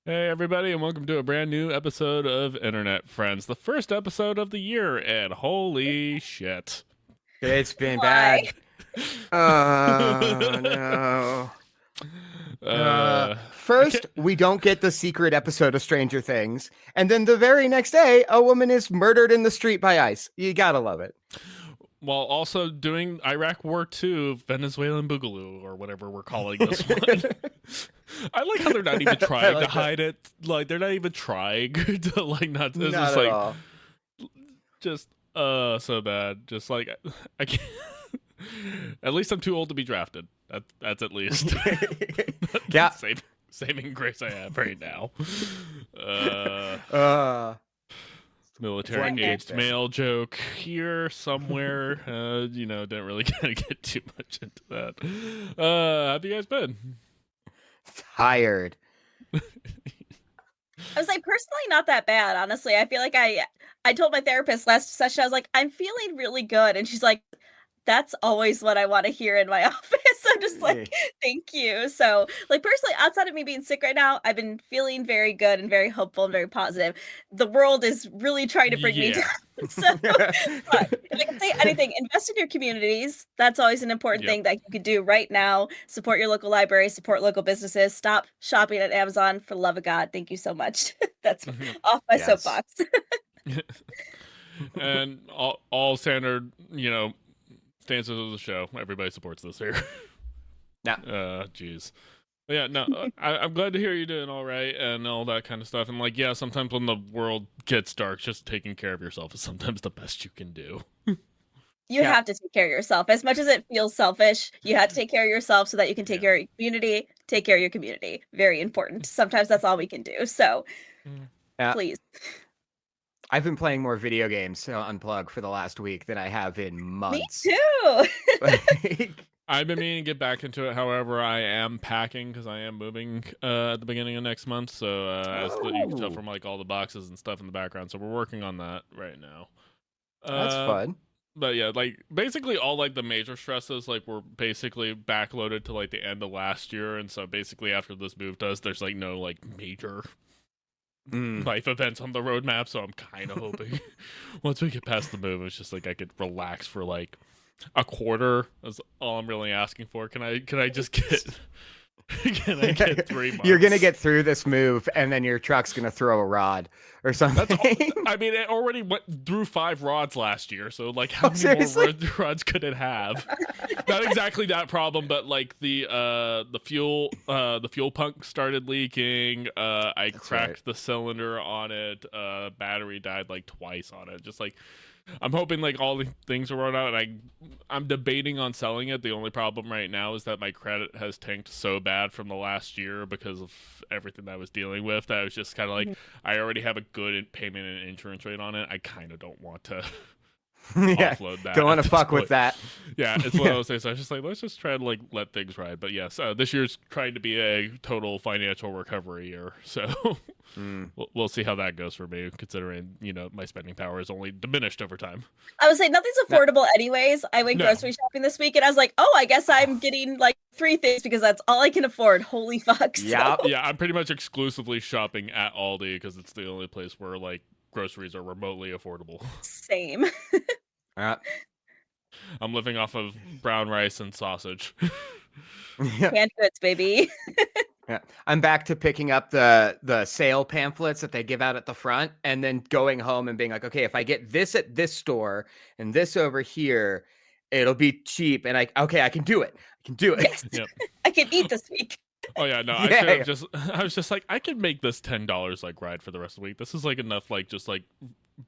Hey, everybody, and welcome to a brand new episode of Internet Friends, the first episode of the year, and holy shit. It's been Why? bad. Oh no. I First, can't. we don't get the secret episode of Stranger Things, and then the very next day, a woman is murdered in the street by ICE. You gotta love it. While also doing Iraq War II, Venezuelan Boogaloo, or whatever we're calling this one. I like how they're not even trying to hide it. Like, they're not even trying to, like, not. It's Not just at like, all. just, so bad. Just like, I can't. At least I'm too old to be drafted. That's at least. Yeah. Saving grace I have right now. Military One aged thing. male joke here somewhere. Didn't really get too much into that. How have you guys been? Tired. I was like, personally, not that bad. Honestly, I feel like I told my therapist last session, I was like, I'm feeling really good, and she's like, that's always what I want to hear in my office. I'm just like, thank you. So, like, personally, outside of me being sick right now, I've been feeling very good and very hopeful and very positive. The world is really trying to bring me down. So, but if I can say anything, invest in your communities. That's always an important thing that you could do right now. Support your local library, support local businesses. Stop shopping at Amazon, for the love of God. Thank you so much. That's off my soapbox. And all standard, stances of the show. Everybody supports this here. Jeez. Yeah, no, I'm glad to hear you're doing all right and all that kind of stuff. And like, yeah, sometimes when the world gets dark, just taking care of yourself is sometimes the best you can do. You have to take care of yourself. As much as it feels selfish, you have to take care of yourself so that you can take care of your community, take care of your community. Very important. Sometimes that's all we can do. So please. I've been playing more video games to unplug for the last week than I have in months. Me too. I've been meaning to get back into it. However, I am packing because I am moving at the beginning of next month. So as you can tell from like all the boxes and stuff in the background. So we're working on that right now. That's fun. But yeah, like basically all like the major stresses like were basically backloaded to like the end of last year, and so basically after this move does, there's like no like major life events on the roadmap. So I'm kind of hoping once we get past the move, it's just like I could relax for like a quarter. That's all I'm really asking for. Can I just get? Can I get 3 months? You're gonna get through this move, and then your truck's gonna throw a rod or something. I mean, it already went through 5 rods last year, so like, how many seriously? more rods could it have? Not exactly that problem, but like the fuel pump started leaking. I cracked the cylinder on it. Battery died like twice on it. Just like. I'm hoping like all the things are run out, and I'm debating on selling it. The only problem right now is that my credit has tanked so bad from the last year because of everything that I was dealing with that I was just kind of like, I already have a good payment and insurance rate on it. I kind of don't want to offload that. Don't want to fuck with that. Yeah, it's one of those things. So I was just like, let's just try to like let things ride. But yes, this year's trying to be a total financial recovery year. So we'll see how that goes for me, considering my spending power is only diminished over time. I would say nothing's affordable anyways. I went grocery shopping this week, and I was like, oh, I guess I'm getting like 3 things because that's all I can afford. Holy fuck. Yeah, yeah. I'm pretty much exclusively shopping at Aldi because it's the only place where like groceries are remotely affordable. Same. I'm living off of brown rice and sausage. Canned goods, baby. Yeah. I'm back to picking up the sale pamphlets that they give out at the front, and then going home and being like, okay, if I get this at this store and this over here, it'll be cheap. And I can do it. I can do it. Yes. Yep. I can eat this week. Oh yeah, no, I was just like, I could make this $10 like ride for the rest of the week. This is like enough like just like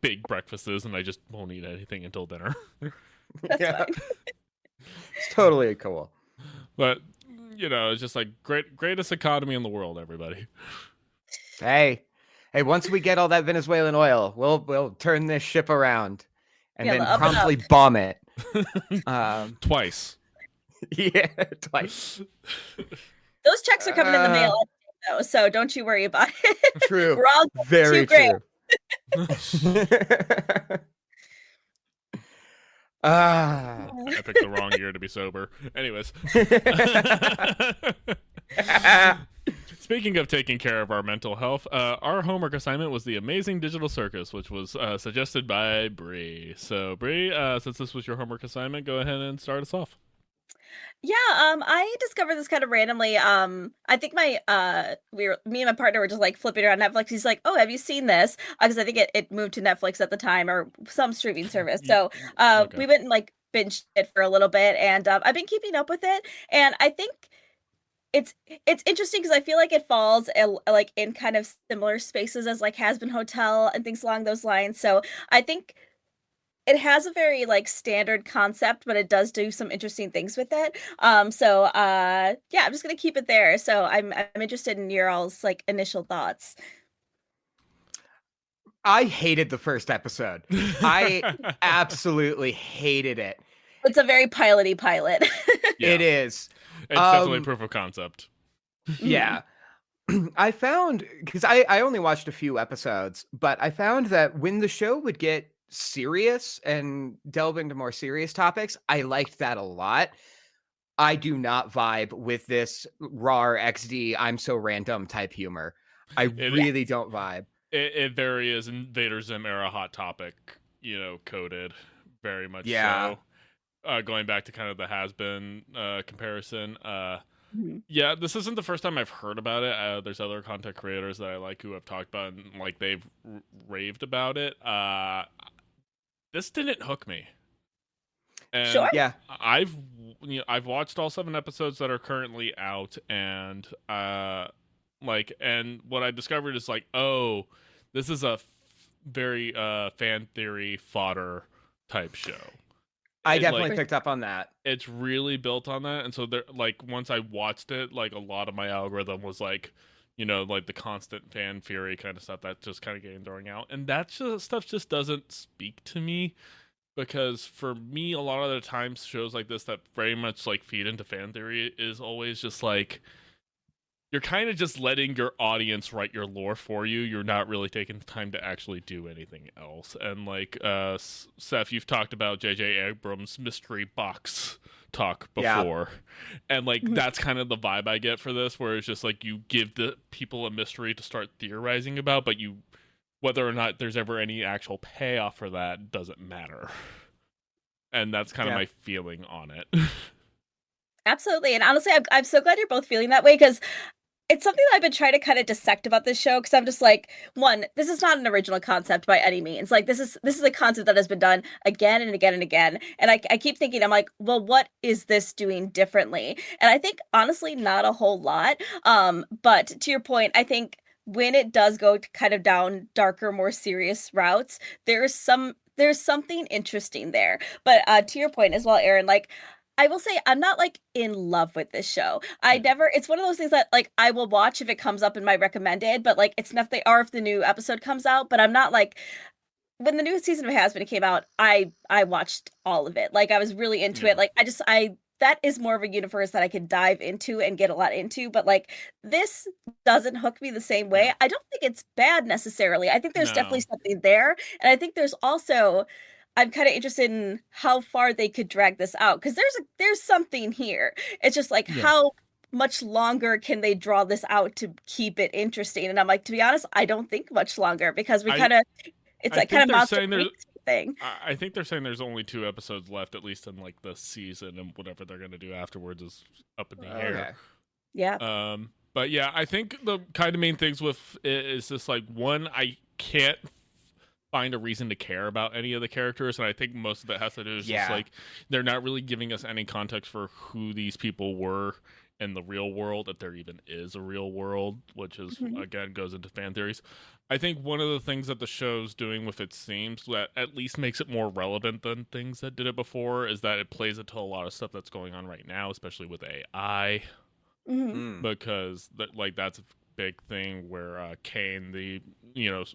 big breakfasts, and I just won't eat anything until dinner. That's fine. It's totally cool. But it's just like greatest economy in the world, everybody. Hey, once we get all that Venezuelan oil, we'll turn this ship around and then promptly bomb it. Twice. Yeah, twice. Those checks are coming in the mail, though, so don't you worry about it. True. We're all very true. I picked the wrong year to be sober. Anyways. Speaking of taking care of our mental health, our homework assignment was the Amazing Digital Circus, which was suggested by Bree. So, Bree, since this was your homework assignment, go ahead and start us off. Yeah, I discovered this kind of randomly. I think me and my partner were just like flipping around Netflix. He's like, "Oh, have you seen this?" Because I think it moved to Netflix at the time or some streaming service. So, Okay. we went and like binged it for a little bit, and I've been keeping up with it. And I think it's interesting because I feel like it falls like in kind of similar spaces as like Has Been Hotel and things along those lines. So I think it has a very like standard concept, but it does do some interesting things with it. Yeah, I'm just gonna keep it there. So I'm interested in your all's like initial thoughts. I hated the first episode. I absolutely hated it. It's a very piloty pilot. Yeah. It is. It's definitely proof of concept. Yeah. I found, because I only watched a few episodes, but I found that when the show would get serious and delve into more serious topics, I liked that a lot. I do not vibe with this raw XD, I'm so random type humor. I really don't vibe. It very is Invader Zim era Hot Topic, coded very much. Yeah. So, going back to kind of the Has Been comparison, yeah, this isn't the first time I've heard about it. There's other content creators that I like who have talked about it and like they've raved about it. This didn't hook me. And Sure. Yeah. I've watched all 7 episodes that are currently out, and and what I discovered is like, oh, this is a very fan theory fodder type show. I definitely picked up on that. It's really built on that, and so there, like, once I watched it, like a lot of my algorithm was like, like the constant fan fury kind of stuff that's just kind of getting thrown out, and that stuff just doesn't speak to me, because for me, a lot of the times shows like this that very much like feed into fan theory is always just like, you're kind of just letting your audience write your lore for you. You're not really taking the time to actually do anything else. And like Seth, you've talked about J.J. Abrams' mystery box talk before. Yeah. And like that's kind of the vibe I get for this, where it's just like you give the people a mystery to start theorizing about, but whether or not there's ever any actual payoff for that doesn't matter. And that's kind of my feeling on it. Absolutely. And honestly, I'm so glad you're both feeling that way, because it's something that I've been trying to kind of dissect about this show, because I'm just like, one, this is not an original concept by any means. Like this is a concept that has been done again and again and again. And I keep thinking, I'm like, well, what is this doing differently? And I think honestly, not a whole lot. But to your point, I think when it does go kind of down darker, more serious routes, there's something interesting there. But to your point as well, Aaron, like, I will say I'm not like in love with this show. It's one of those things that like I will watch if it comes up in my recommended, but like it's nothing, or if the new episode comes out, but I'm not like, when the new season of Has Been came out, I watched all of it. Like I was really into it. Like that is more of a universe that I could dive into and get a lot into, but like this doesn't hook me the same way. I don't think it's bad necessarily. I think there's definitely something there. And I think there's also, I'm kind of interested in how far they could drag this out, because there's something here. It's just like, how much longer can they draw this out to keep it interesting? And I'm like, to be honest, I don't think much longer, because we kind of, it's like kind of monster thing. I think they're saying there's only 2 episodes left, at least in like the season, and whatever they're going to do afterwards is up in the air. Yeah. But yeah, I think the kind of main things with it is just like, one, I can't find a reason to care about any of the characters, and I think most of it has to do with just like they're not really giving us any context for who these people were in the real world, if there even is a real world, which is again goes into fan theories. I think one of the things that the show's doing with its themes that at least makes it more relevant than things that did it before is that it plays into a lot of stuff that's going on right now, especially with AI. Because that's a big thing where Kane, the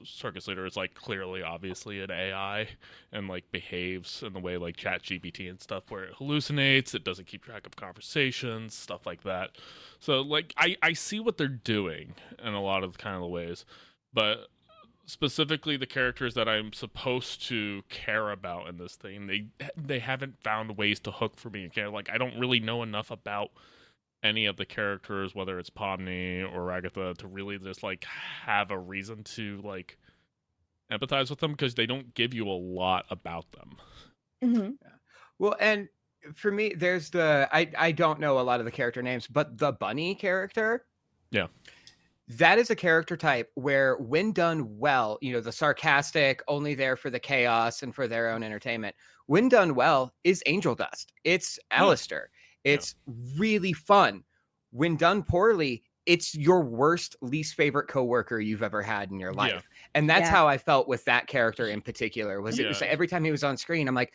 circus leader, is like clearly obviously an AI and like behaves in the way like ChatGPT and stuff, where it hallucinates, it doesn't keep track of conversations, stuff like that. So like I see what they're doing in a lot of kind of the ways, but specifically the characters that I'm supposed to care about in this thing, they haven't found ways to hook for me again. Like I don't really know enough about any of the characters, whether it's Pomni or Agatha, to really just like have a reason to like empathize with them, because they don't give you a lot about them. Mm-hmm. Well, and for me, there's I don't know a lot of the character names, but the bunny character. Yeah. That is a character type where, when done well, the sarcastic, only there for the chaos and for their own entertainment, when done well, is Angel Dust. It's Alistair. It's really fun. When done poorly, it's your worst, least favorite coworker you've ever had in your life. Yeah. And that's how I felt with that character in particular. It was like, every time he was on screen, I'm like,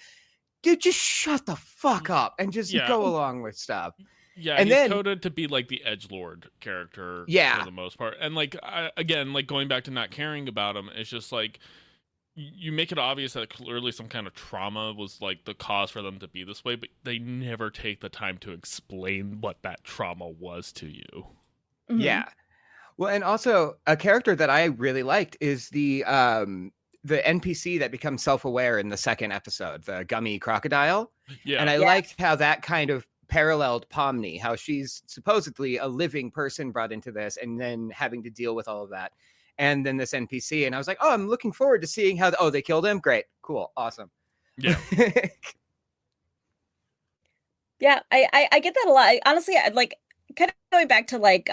dude, just shut the fuck up and just go along with stuff. Yeah, and he's then coded to be like the edgelord character for the most part. And like, again, like going back to not caring about him, it's just like, you make it obvious that clearly some kind of trauma was like the cause for them to be this way, but they never take the time to explain what that trauma was to you. Mm-hmm. Yeah. Well, and also a character that I really liked is the NPC that becomes self-aware in the second episode, the gummy crocodile. Yeah. And I liked how that kind of paralleled Pomni, how she's supposedly a living person brought into this and then having to deal with all of that. And then this NPC, and I was like, oh, I'm looking forward to seeing how, they killed him. Great. Cool. Awesome. Yeah. Yeah, I get that a lot. Honestly, I'd like kind of going back to like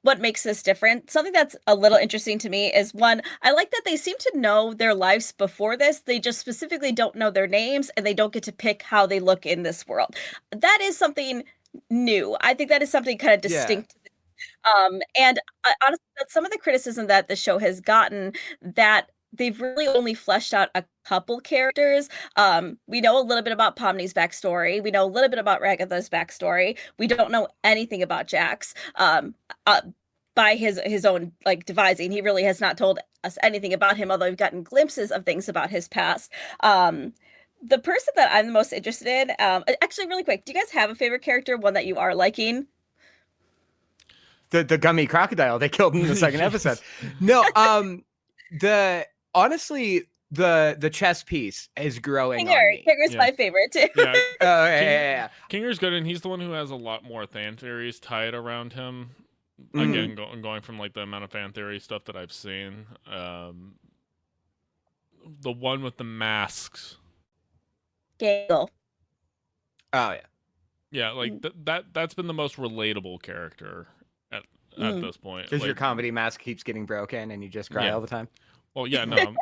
what makes this different. Something that's a little interesting to me is, one, I like that they seem to know their lives before this. They just specifically don't know their names, and they don't get to pick how they look in this world. That is something new. I think that is something kind of distinct. And honestly, that's some of the criticism that the show has gotten, that they've really only fleshed out a couple characters. We know a little bit about Pomni's backstory. We know a little bit about Agatha's backstory. We don't know anything about Jax. By his own like devising, he really has not told us anything about him, although we've gotten glimpses of things about his past. The person that I'm the most interested in, actually, really quick, do you guys have a favorite character, one that you are liking? The gummy crocodile they killed in the second episode. No, honestly, the chess piece is growing on me. Kinger's my favorite too. Yeah. Yeah. Kinger's good, and he's the one who has a lot more fan theories tied around him. Again, going from like the amount of fan theory stuff that I've seen. The one with the masks. Gale. Oh yeah. Yeah, like that's been the most relatable character at this point. Because like, your comedy mask keeps getting broken and you just cry all the time. Well, yeah, no.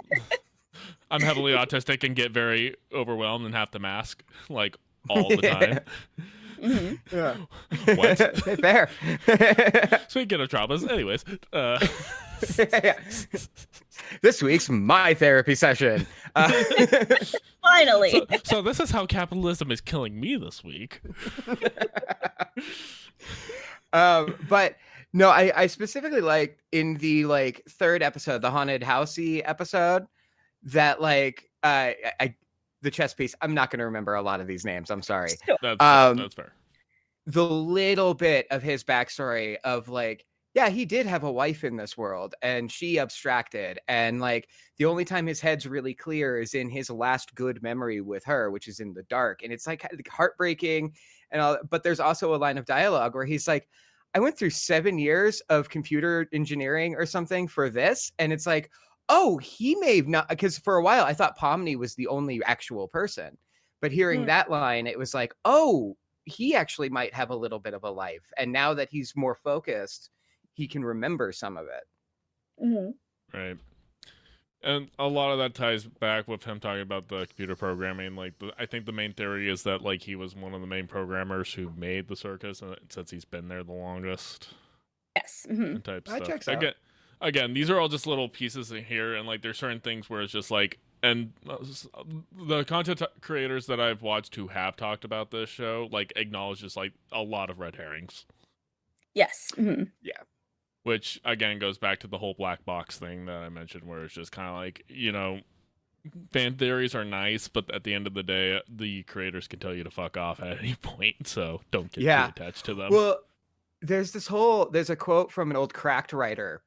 I'm heavily autistic and get very overwhelmed and have to mask like all the time. Yeah. What? Fair. Speaking of traumas, anyways. This week's my therapy session. Finally. So this is how capitalism is killing me this week. But no, I specifically liked in the like third episode, the haunted housey episode, that like the chess piece. I'm not going to remember a lot of these names. I'm sorry. That's fair. The little bit of his backstory of like, yeah, he did have a wife in this world and she abstracted, and like the only time his head's really clear is in his last good memory with her, which is in the dark, and it's like heartbreaking and all. But there's also a line of dialogue where he's like, I went through 7 years of computer engineering or something for this. And it's like, oh, he may have not, because for a while I thought Pomni was the only actual person. But hearing that line, it was like, oh, he actually might have a little bit of a life. And now that he's more focused, he can remember some of it. Mm-hmm. Right. And a lot of that ties back with him talking about the computer programming. Like, I think the main theory is that like he was one of the main programmers who made the circus, and since he's been there the longest. Yes. Mm-hmm. Type That stuff. checks out. Again, these are all just little pieces in here, and like there's certain things where it's just like, and the content creators that I've watched who have talked about this show like acknowledge just like a lot of red herrings. Yes. Mm-hmm. Yeah. Which, again, goes back to the whole black box thing that I mentioned, where it's just kind of like, fan theories are nice, but at the end of the day, the creators can tell you to fuck off at any point, so don't get too attached to them. Well, there's a quote from an old Cracked writer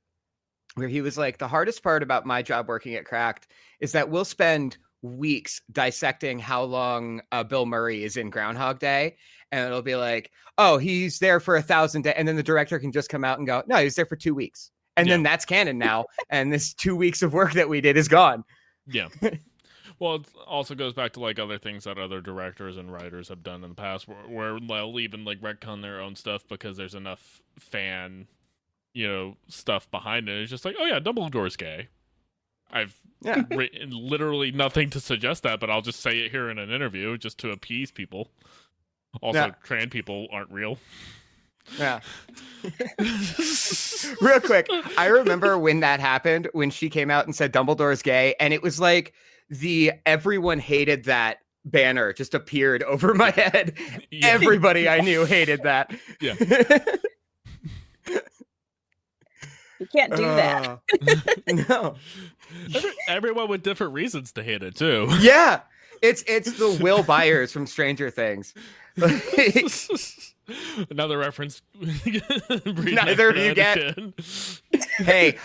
where he was like, the hardest part about my job working at Cracked is that we'll spend weeks dissecting how long Bill Murray is in Groundhog Day, and it'll be like, oh, he's there for 1,000 days, and then the director can just come out and go, no, he's there for 2 weeks, and then that's canon now, and this 2 weeks of work that we did is gone. Yeah. Well, it also goes back to like other things that other directors and writers have done in the past, where they'll even like retcon their own stuff because there's enough fan, stuff behind it. It's just like, oh yeah, Dumbledore's gay. I've written literally nothing to suggest that, but I'll just say it here in an interview just to appease people. Also, trans people aren't real. Yeah. Real quick, I remember when that happened, when she came out and said Dumbledore's gay, and it was like everyone hated that banner just appeared over my head. Yeah. Everybody I knew hated that. Yeah. You can't do that. No. Everyone with different reasons to hate it too. Yeah. It's the Will Byers from Stranger Things. Another reference. Neither of you get. Hey,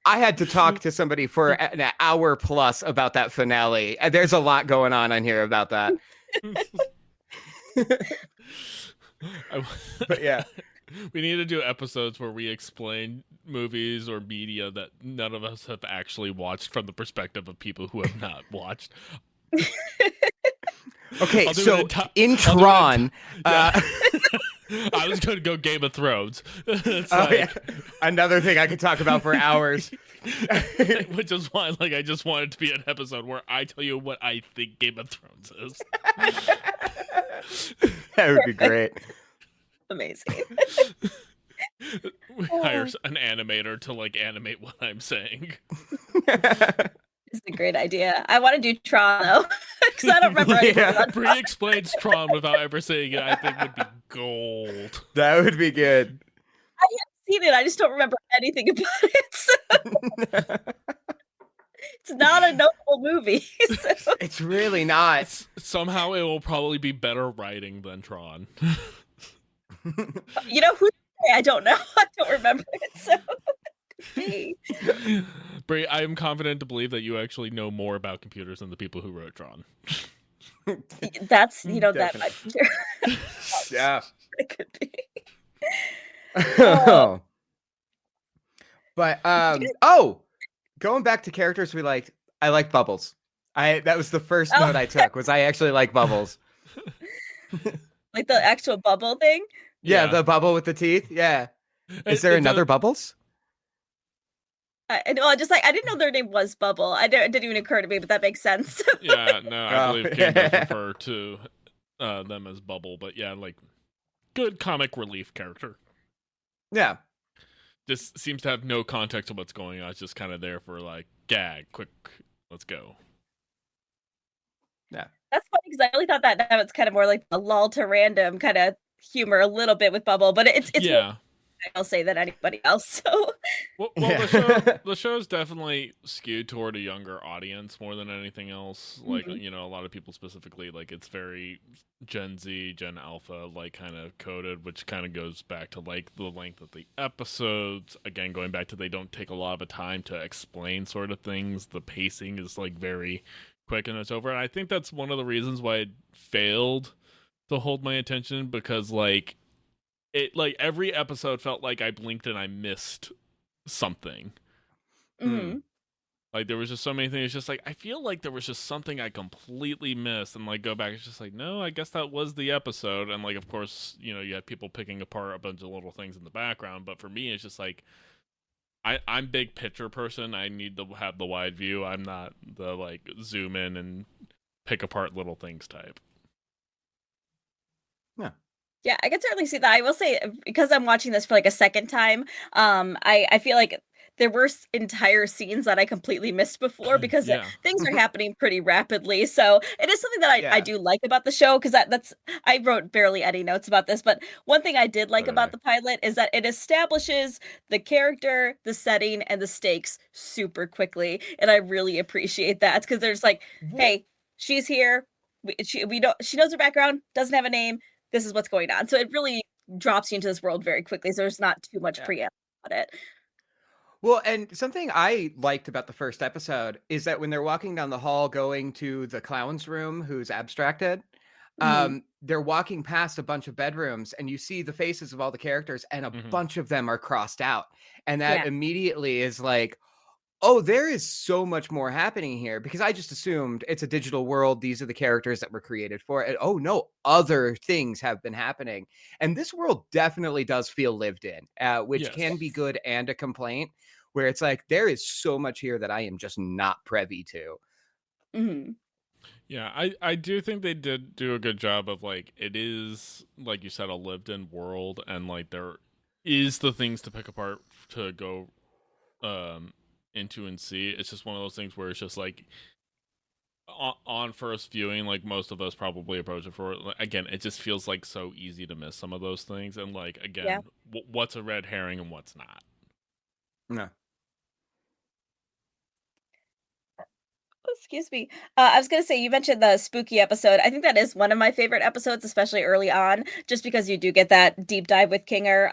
I had to talk to somebody for an hour plus about that finale. There's a lot going on here about that. But yeah. We need to do episodes where we explain movies or media that none of us have actually watched from the perspective of people who have not watched. Okay, so in Tron... I was going to go Game of Thrones. Yeah. Another thing I could talk about for hours. Which is why I just wanted to be an episode where I tell you what I think Game of Thrones is. That would be great. Amazing. We hire an animator to animate what I'm saying. It's a great idea. I want to do Tron though, because I don't remember anything about Tron. Bree explains Tron without ever saying it. I think would be gold. That would be good. I haven't seen it. I just don't remember anything about it. So. It's not a notable movie. So. It's really not. Somehow it will probably be better writing than Tron. I don't know. I don't remember it. So. Brie, I am confident to believe that you actually know more about computers than the people who wrote Tron. That's that might be true. Yeah, it could be. But going back to characters we liked, I liked Bubbles. That was the first note I took. Was I actually like Bubbles? Like the actual bubble thing? Yeah, the bubble with the teeth. Yeah. Is there another Bubbles? I didn't know their name was Bubble. It didn't even occur to me, but that makes sense. Yeah, no, I believe King does refer to them as Bubble, but yeah, good comic relief character. Yeah. Just seems to have no context of what's going on. It's just kind of there for gag, quick, let's go. Yeah. That's funny because I really thought that now it's kind of more like a lull to random kind of humor a little bit with Bubble, but it's yeah. I'll say than anybody else. So, the show's definitely skewed toward a younger audience more than anything else. A lot of people specifically it's very Gen Z, Gen Alpha, kind of coded, which kind of goes back to the length of the episodes. Again, going back to they don't take a lot of time to explain sort of things. The pacing is very quick and it's over. And I think that's one of the reasons why it failed to hold my attention because it every episode felt like I blinked and I missed something. Mm-hmm. There was just so many things. It's just I feel like there was just something I completely missed, and go back. It's just no, I guess that was the episode. And of course, you had people picking apart a bunch of little things in the background. But for me, it's just I'm big picture person. I need to have the wide view. I'm not the zoom in and pick apart little things type. Yeah. Yeah, I can certainly see that. I will say, because I'm watching this for a second time, I feel like there were entire scenes that I completely missed before because things are happening pretty rapidly. So it is something that I do like about the show because I wrote barely any notes about this. But one thing I did like about the pilot is that it establishes the character, the setting, and the stakes super quickly. And I really appreciate that because there's hey, she's here. She knows her background, doesn't have a name. This is what's going on. So it really drops you into this world very quickly. So there's not too much preamble about it. Well, and something I liked about the first episode is that when they're walking down the hall going to the clown's room who's abstracted, Mhm. they're walking past a bunch of bedrooms and you see the faces of all the characters and a bunch of them are crossed out. And that Yeah. immediately is like, oh, there is so much more happening here because I just assumed it's a digital world. These are the characters that were created for it. Oh no, other things have been happening. And this world definitely does feel lived in, which Yes. can be good and a complaint where it's like, there is so much here that I am just not privy to. Mhm. Yeah, I do think they did do a good job of like it is like you said a lived in world and like there is the things to pick apart to go into and see. It's just one of those things where it's just like on first viewing, like most of us probably approach it for again, it just feels like so easy to miss some of those things and like again, Yeah. what's a red herring and what's not. No. Oh, excuse me. I was gonna say you mentioned the spooky episode. I think that is one of my favorite episodes, especially early on, just because you do get that deep dive with Kinger.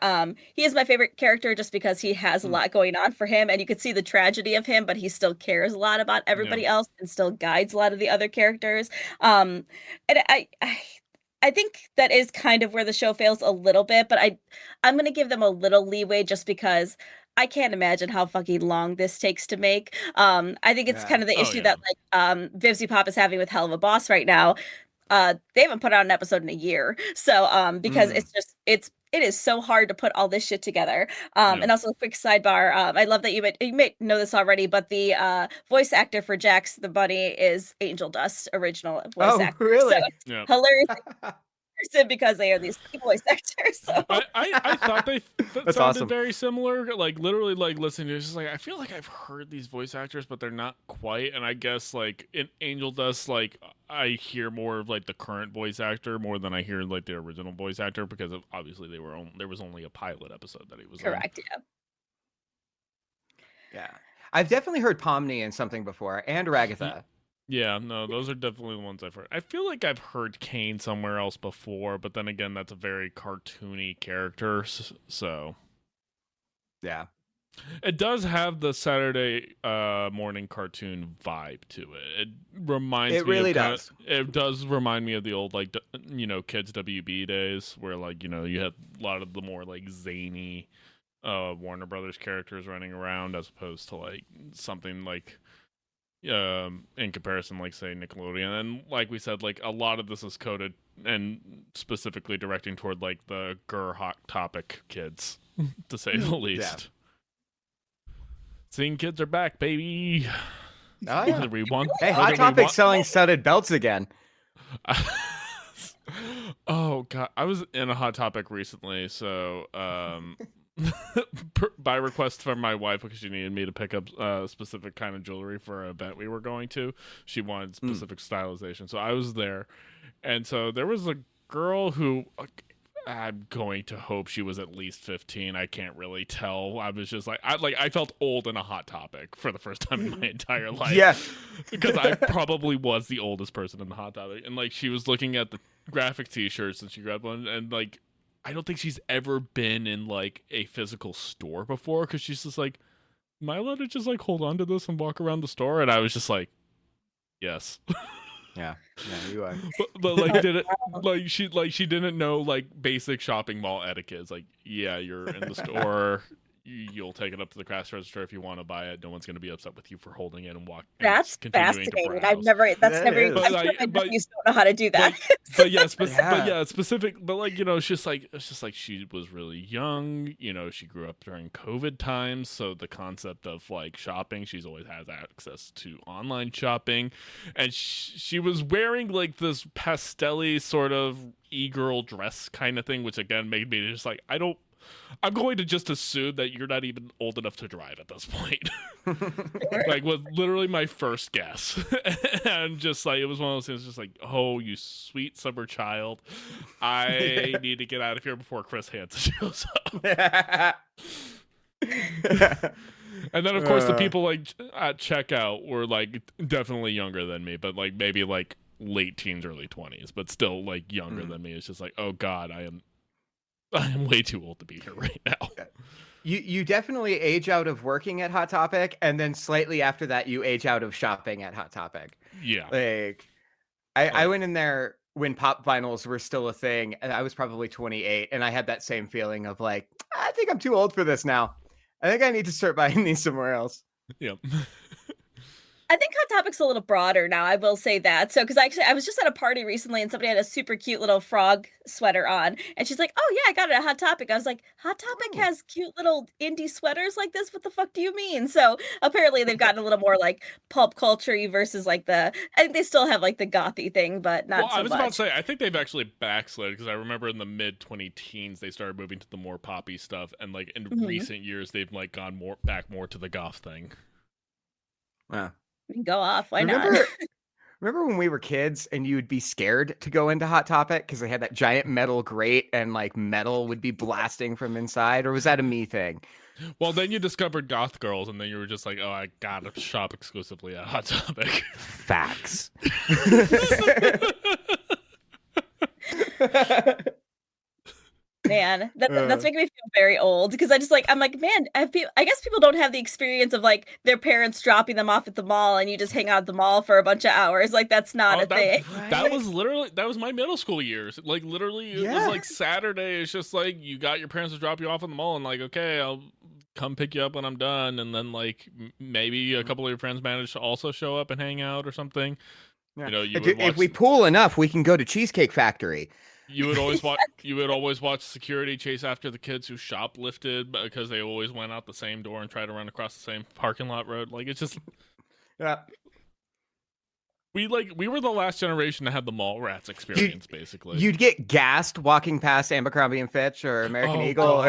He is my favorite character just because he has a lot going on for him, and you could see the tragedy of him, but he still cares a lot about everybody else and still guides a lot of the other characters. And I think that is kind of where the show fails a little bit, but I'm gonna give them a little leeway just because I can't imagine how fucking long this takes to make. I think it's Yeah. kind of the Oh, issue yeah. that like Vivzy Pop is having with Hell of a Boss right now. They haven't put out an episode in a year. So because it is so hard to put all this shit together. Yeah. And also a quick sidebar, I love that you may know this already, but the voice actor for Jax the Bunny is Angel Dust, original voice Oh, actor. really? So it's Yeah. hilarious because they are these voice actors. So I thought they That's sounded awesome. very similar. Like literally, like listening to it, it's just like I feel like I've heard these voice actors, but they're not quite. And I guess like in Angel Dust, like I hear more of like the current voice actor more than I hear like the original voice actor because of, obviously there was only a pilot episode that he was in. correct, yeah. Yeah. I've definitely heard Pomni in something before and Ragatha. Yeah, no, those are definitely the ones I've heard. I feel like I've heard Kane somewhere else before, but then again, that's a very cartoony character, so Yeah. it does have the Saturday morning cartoon vibe to it. It reminds It me really of kinda, does. it does remind me of the old like kids WB days where like you had a lot of the more like zany Warner Brothers characters running around as opposed to like something like in comparison like say Nickelodeon. And like we said, like a lot of this is coded and specifically directing toward like the hot topic kids to say the least. Seeing kids are back, baby. Oh, yeah. Whether we want, Hey, whether Hot we Topic want- selling studded belts again. Oh god, I was in a Hot Topic recently, so by request from my wife because she needed me to pick up a specific kind of jewelry for an event we were going to. She wanted specific stylization, so I was there, and so there was a girl who I'm going to hope she was at least 15. I can't really tell. I was just like I felt old in a Hot Topic for the first time in my entire life. Yeah. Because I probably was the oldest person in the Hot Topic, and like she was looking at the graphic T-shirts and she grabbed one, and like I don't think she's ever been in like a physical store before because she's just like, am I allowed to just like hold on to this and walk around the store? And I was just like, yes. Yeah, you are. but like did it like she didn't know like basic shopping mall etiquette. It's like, yeah, you're in the store. You'll take it up to the cash register if you want to buy it. No one's going to be upset with you for holding it and walk. That's fascinating. I've That never. is. I'm sure my nephews don't know how to do that. But yeah, specific. But like it's just like she was really young. She grew up during COVID times, so the concept of like shopping, she's always has access to online shopping, and she was wearing like this pastel-y sort of e-girl dress kind of thing, which again made me just like I'm going to just assume that you're not even old enough to drive at this point. Like, was literally my first guess. And just like, it was one of those things just like, oh, you sweet summer child. I need to get out of here before Chris Hansen shows up. And then, of course, the people like at checkout were like definitely younger than me, but like maybe like late teens, early 20s, but still like younger than me. It's just like, oh God, I am way too old to be here right now. You definitely age out of working at Hot Topic, and then slightly after that, you age out of shopping at Hot Topic. Yeah. Like, I went in there when pop vinyls were still a thing, and I was probably 28, and I had that same feeling of like, I think I'm too old for this now. I think I need to start buying these somewhere else. Yep. I think Hot Topic's a little broader now. I will say that. So, because I was just at a party recently and somebody had a super cute little frog sweater on, and she's like, "Oh yeah, I got it at Hot Topic." I was like, "Hot Topic has cute little indie sweaters like this? What the fuck do you mean?" So apparently they've gotten a little more like pulp culture-y versus like I think they still have like the gothy thing, but not so much. I was about to say, I think they've actually backslid because I remember in the mid 2010s they started moving to the more poppy stuff, and like in recent years they've like gone back more to the goth thing. Wow. Go off. Why not? Remember when we were kids and you would be scared to go into Hot Topic because they had that giant metal grate and like metal would be blasting from inside? Or was that a me thing? Well, then you discovered goth girls and then you were just like, oh, I gotta shop exclusively at Hot Topic. Facts. Man, that's making me feel very old because I'm like, man, I guess people don't have the experience of like their parents dropping them off at the mall and you just hang out at the mall for a bunch of hours. Like that's not a thing. That was my middle school years. Like literally, it was like Saturday. It's just like you got your parents to drop you off at the mall and like, okay, I'll come pick you up when I'm done. And then like maybe a couple of your friends manage to also show up and hang out or something. Yeah. You know, if we pool enough, we can go to Cheesecake Factory. You would always watch. You would always watch security chase after the kids who shoplifted because they always went out the same door and tried to run across the same parking lot road. Like it's just, we were the last generation to have the mall rats experience. Basically, you'd get gassed walking past Abercrombie and Fitch or American Eagle.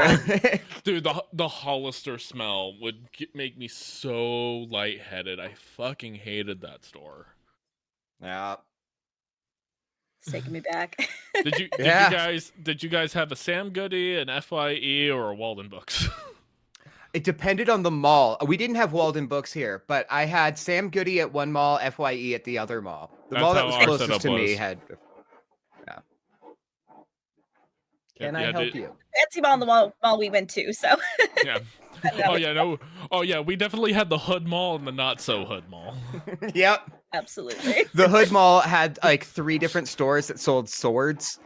Dude, the Hollister smell would make me so lightheaded. I fucking hated that store. Yeah. It's taking me back. Did you guys have a Sam Goody, an FYE, or a Walden Books? It depended on the mall. We didn't have Walden Books here, but I had Sam Goody at one mall, FYE at the other mall. The mall that was closest to me had. Yeah. Can I help you? Fancy mall, the mall we went to. So. Yeah. Oh yeah, we definitely had the Hood Mall and the Not So Hood Mall. Yep. Absolutely. The Hood Mall had like 3 different stores that sold swords.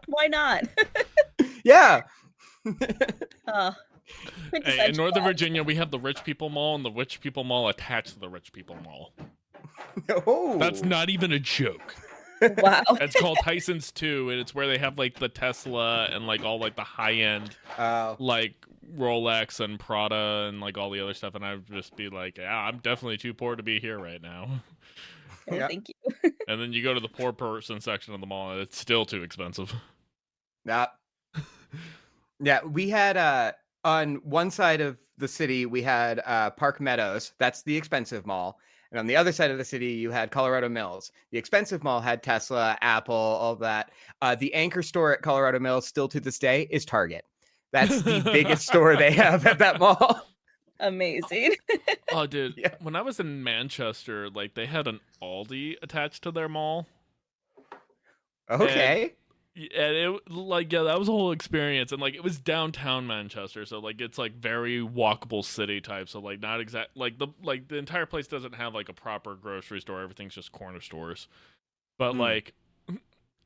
Why not? Yeah. Hey, in Northern Virginia, we have the Rich People Mall and the Rich People Mall attached to the Rich People Mall. Oh. That's not even a joke. Wow. It's called Tyson's 2, and it's where they have like the Tesla and like all like the high end like Rolex and Prada and like all the other stuff, and I'd just be like, yeah, I'm definitely too poor to be here right now. Oh, thank you. And then you go to the poor person section of the mall and it's still too expensive. Yeah, we had on one side of the city we had Park Meadows. That's the expensive mall. And on the other side of the city, you had Colorado Mills. The expensive mall had Tesla, Apple, all that. The anchor store at Colorado Mills, still to this day, is Target. That's the biggest store they have at that mall. Amazing. Oh, dude. Yeah. When I was in Manchester, like they had an Aldi attached to their mall. Okay. And it like that was a whole experience, and like it was downtown Manchester, so like it's like very walkable city type, so like not exact like the entire place doesn't have like a proper grocery store, everything's just corner stores, but like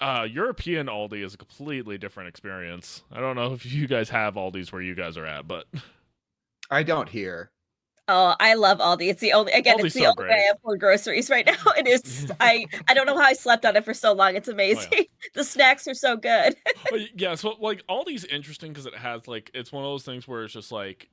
European Aldi is a completely different experience. I don't know if you guys have Aldis where you guys are at, but I don't hear. Oh, I love Aldi. It's the only Aldi's way I afford groceries right now. It is. I don't know how I slept on it for so long. It's amazing. Oh, yeah. The snacks are so good. Yeah, so like Aldi's interesting because it has like it's one of those things where it's just like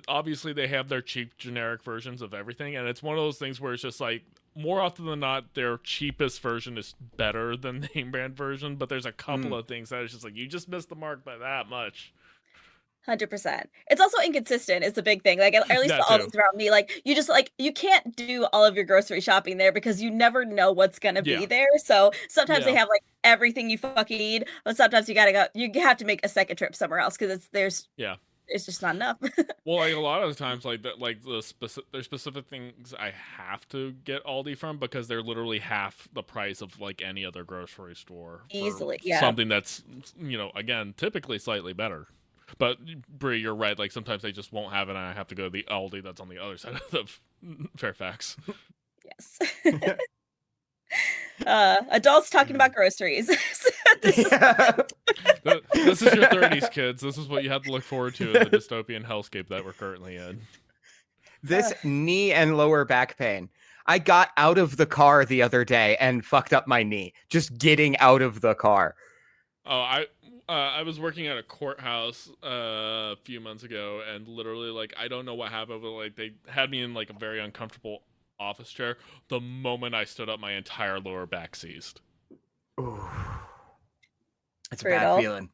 obviously they have their cheap generic versions of everything, and it's one of those things where it's just like more often than not their cheapest version is better than the name brand version, but there's a couple of things that it's just like you just missed the mark by that much. 100%. It's also inconsistent is the big thing. Like at least the Aldi's around me, like you just like you can't do all of your grocery shopping there because you never know what's gonna be there. So sometimes they have like everything you fucking need, but sometimes you have to make a second trip somewhere else because there's it's just not enough. Well, like a lot of the times, like that, like there's specific things I have to get Aldi from because they're literally half the price of like any other grocery store for Easily, yeah. something that's, you know, again, typically slightly better. But Brie, you're right. Like sometimes they just won't have it, and I have to go to the Aldi that's on the other side of the Fairfax. Yes. Adults talking about groceries. This is your 30s, kids. This is what you have to look forward to in the dystopian hellscape that we're currently in. This knee and lower back pain. I got out of the car the other day and fucked up my knee. Just getting out of the car. Oh, I was working at a courthouse a few months ago, and literally, like, I don't know what happened, but like they had me in like a very uncomfortable office chair. The moment I stood up, my entire lower back seized. Ooh. That's a Brutal. bad feeling.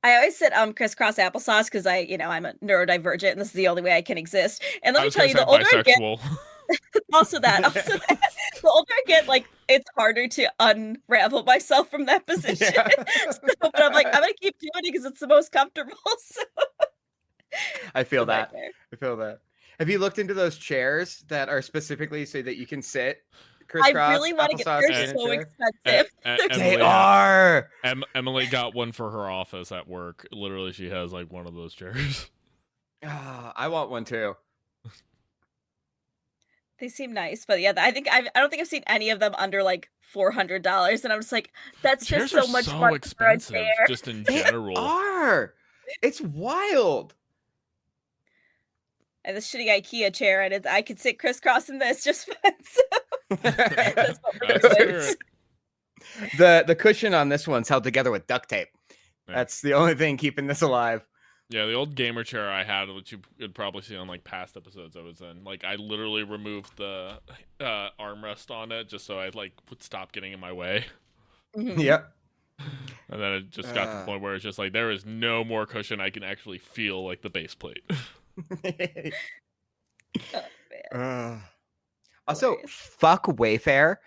I always sit crisscross applesauce because I'm a neurodivergent and this is the only way I can exist. And let me tell you, the older I get, also that, the older I get, like it's harder to unravel myself from that position. Yeah. But I'm like, I'm gonna keep doing it because it's the most comfortable. So. I feel that. I feel that. Have you looked into those chairs that are specifically so that you can sit crisscross? I really want to get. They're so expensive. They are. Emily got one for her office at work. Literally, she has like one of those chairs. I want one too. They seem nice, but yeah, I don't think I've seen any of them under like $400, and I'm just like, that's chairs just so much so expensive. Just in general, they are. It's wild. I have this shitty IKEA chair, and I could sit crisscross in this just fine. So that's what we're doing. The cushion on this one's held together with duct tape. Yeah. That's the only thing keeping this alive. Yeah, the old gamer chair I had, which you could probably see on like past episodes I was in, like I literally removed the armrest on it just so I like would stop getting in my way. Mm-hmm. Yep. And then it just got to the point where it's just like there is no more cushion. I can actually feel like the base plate. Also, fuck Wayfair.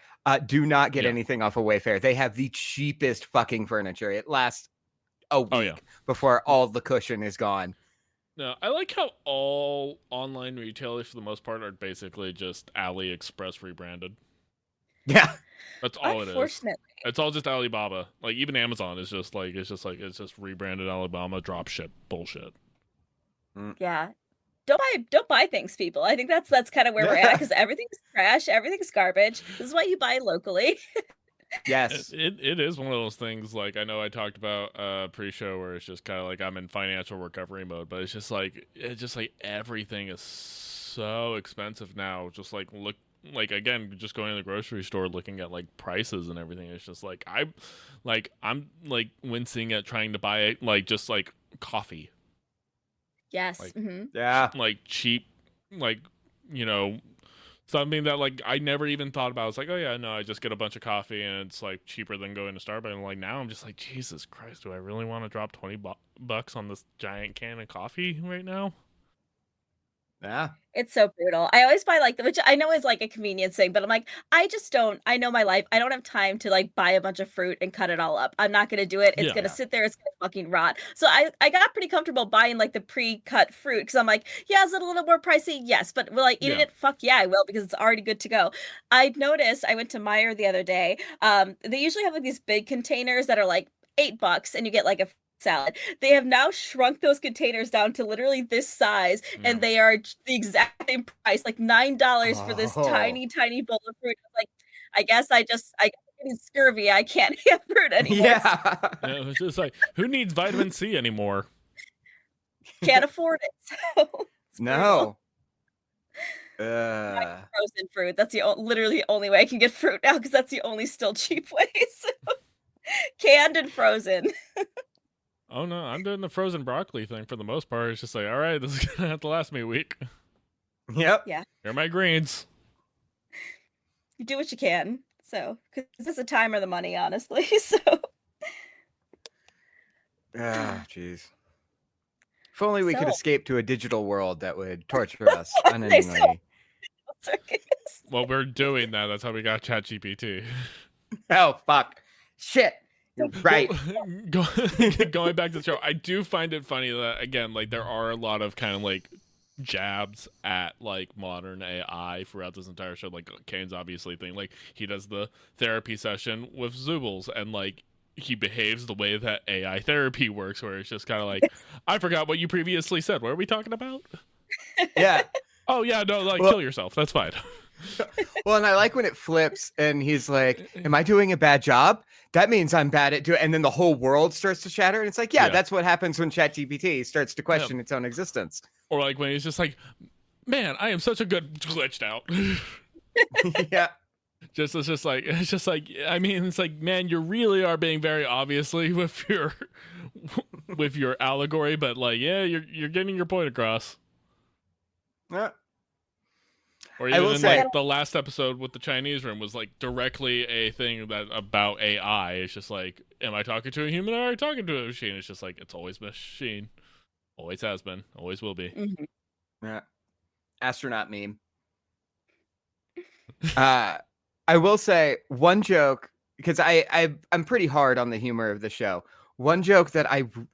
Do not get anything off of Wayfair. They have the cheapest fucking furniture. It lasts a week before all the cushion is gone. No, I like how all online retailers, for the most part, are basically just AliExpress rebranded. Yeah, that's all it is. Unfortunately, it's all just Alibaba. Like even Amazon is just rebranded Alibaba dropship bullshit. Yeah. Don't buy things, people. I think that's kind of where we're at because everything's trash, everything's garbage. This is why you buy locally. Yes, it is one of those things. Like I know I talked about pre-show where it's just kind of like I'm in financial recovery mode, but it's just like everything is so expensive now. Just like look, like again, just going to the grocery store, looking at like prices and everything. It's just like I'm wincing at trying to buy like just like coffee. Yes. Like, yeah. Like cheap, like, you know, something that like I never even thought about. It's like, oh yeah, no, I just get a bunch of coffee and it's like cheaper than going to Starbucks. And like now I'm just like, Jesus Christ, do I really want to drop $20 on this giant can of coffee right now? Yeah. It's so brutal. I always buy like, which I know is like a convenience thing, but I'm like, I know my life. I don't have time to like buy a bunch of fruit and cut it all up. I'm not going to do it. It's going to sit there. It's going to fucking rot. So I got pretty comfortable buying like the pre-cut fruit because I'm like, yeah, is it a little more pricey? Yes. But will I eat it? Fuck yeah, I will because it's already good to go. I noticed, I went to Meijer the other day. They usually have like these big containers that are like $8 and you get like a salad. They have now shrunk those containers down to literally this size, and they are the exact same price, like $9 for this tiny bowl of fruit. Like, I guess I get scurvy. I can't have fruit anymore. Yeah, it's just like, who needs vitamin C anymore? Can't afford it. So no. Frozen fruit. That's literally the only way I can get fruit now because that's the only still cheap way. So, canned and frozen. Oh no, I'm doing the frozen broccoli thing for the most part. It's just like, all right, this is gonna have to last me a week. Yep. Yeah. Here are my greens. You do what you can. So, because it's the time or the money, honestly. So. Jeez. If only we could escape to a digital world that would torture us unendingly. Well, we're doing that. That's how we got ChatGPT. Oh fuck! Shit! Right. Going back to the show, I do find it funny that, again, like, there are a lot of kind of like jabs at like modern AI throughout this entire show. Like, Kane's obviously thing, like, he does the therapy session with Zoobles, and like he behaves the way that AI therapy works, where it's just kind of like, I forgot what you previously said. What are we talking about? Yeah. Oh yeah, no, like, kill yourself. That's fine. Well, and I like when it flips and he's like, am I doing a bad job? That means I'm bad at doing, and then the whole world starts to shatter. And it's like, yeah, that's what happens when ChatGPT starts to question its own existence. Or like when he's just like, man, I am such a good glitched out. Yeah. It's just like, I mean, it's like, man, you really are being very obviously with your allegory, but like, yeah, you're getting your point across. Yeah. Or even like the last episode with the Chinese room was like directly a thing that about AI. It's just like, am I talking to a human or am I talking to a machine? It's just like, it's always machine. Always has been. Always will be. Mm-hmm. Yeah. Astronaut meme. I will say one joke, because I'm pretty hard on the humor of the show. One joke that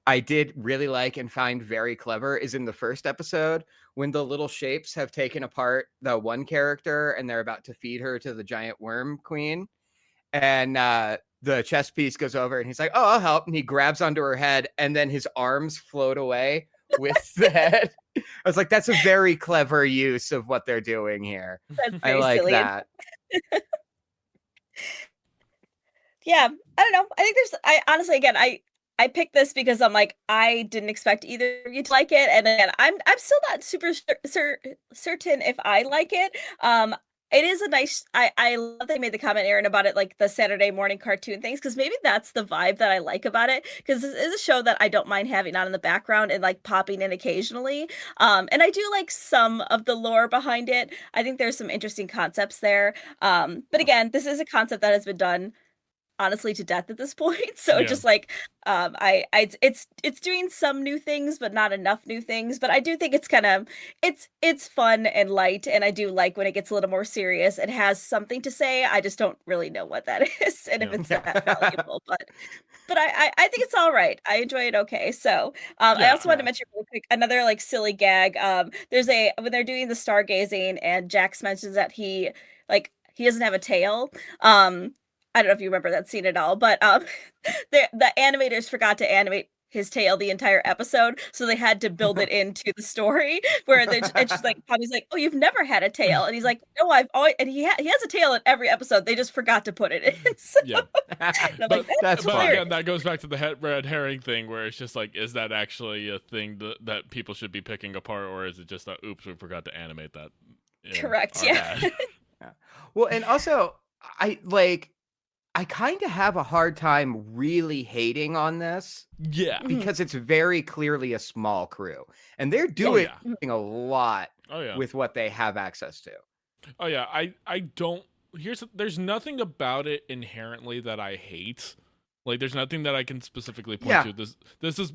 I did really like and find very clever is in the first episode when the little shapes have taken apart the one character and they're about to feed her to the giant worm queen. And the chess piece goes over and he's like, oh, I'll help. And he grabs onto her head and then his arms float away with the head. I was like, that's a very clever use of what they're doing here. I like silly. That. Yeah, I don't know. I think I honestly, again, I picked this because I'm like, I didn't expect either of you to like it, and then I'm still not super certain if I like it. It is a nice. I love that you made the comment, Aaron, about it, like the Saturday morning cartoon things, because maybe that's the vibe that I like about it. Because this is a show that I don't mind having on in the background and like popping in occasionally. And I do like some of the lore behind it. I think there's some interesting concepts there. But again, this is a concept that has been done honestly to death at this point, so just like it's doing some new things but not enough new things. But I do think it's kind of it's fun and light, and I do like when it gets a little more serious. It has something to say, I just don't really know what that is and if it's that valuable, but I think it's all right. I enjoy it. Okay, so I also wanted to mention really quick another like silly gag. There's when they're doing the stargazing and Jax mentions that he doesn't have a tail. I don't know if you remember that scene at all, but the animators forgot to animate his tail the entire episode, so they had to build it into the story. Where and she's like, Poppy's like, "Oh, you've never had a tail," and he's like, "No, I've always." And he has a tail in every episode. They just forgot to put it in. So, yeah, but that's again, that goes back to the red herring thing, where it's just like, is that actually a thing that people should be picking apart, or is it just a oops, we forgot to animate that? Correct. Yeah. Well, and also I kind of have a hard time really hating on this. Yeah. Because it's very clearly a small crew. And they're doing a lot with what they have access to. Oh, yeah. I don't... There's nothing about it inherently that I hate. Like, there's nothing that I can specifically point to.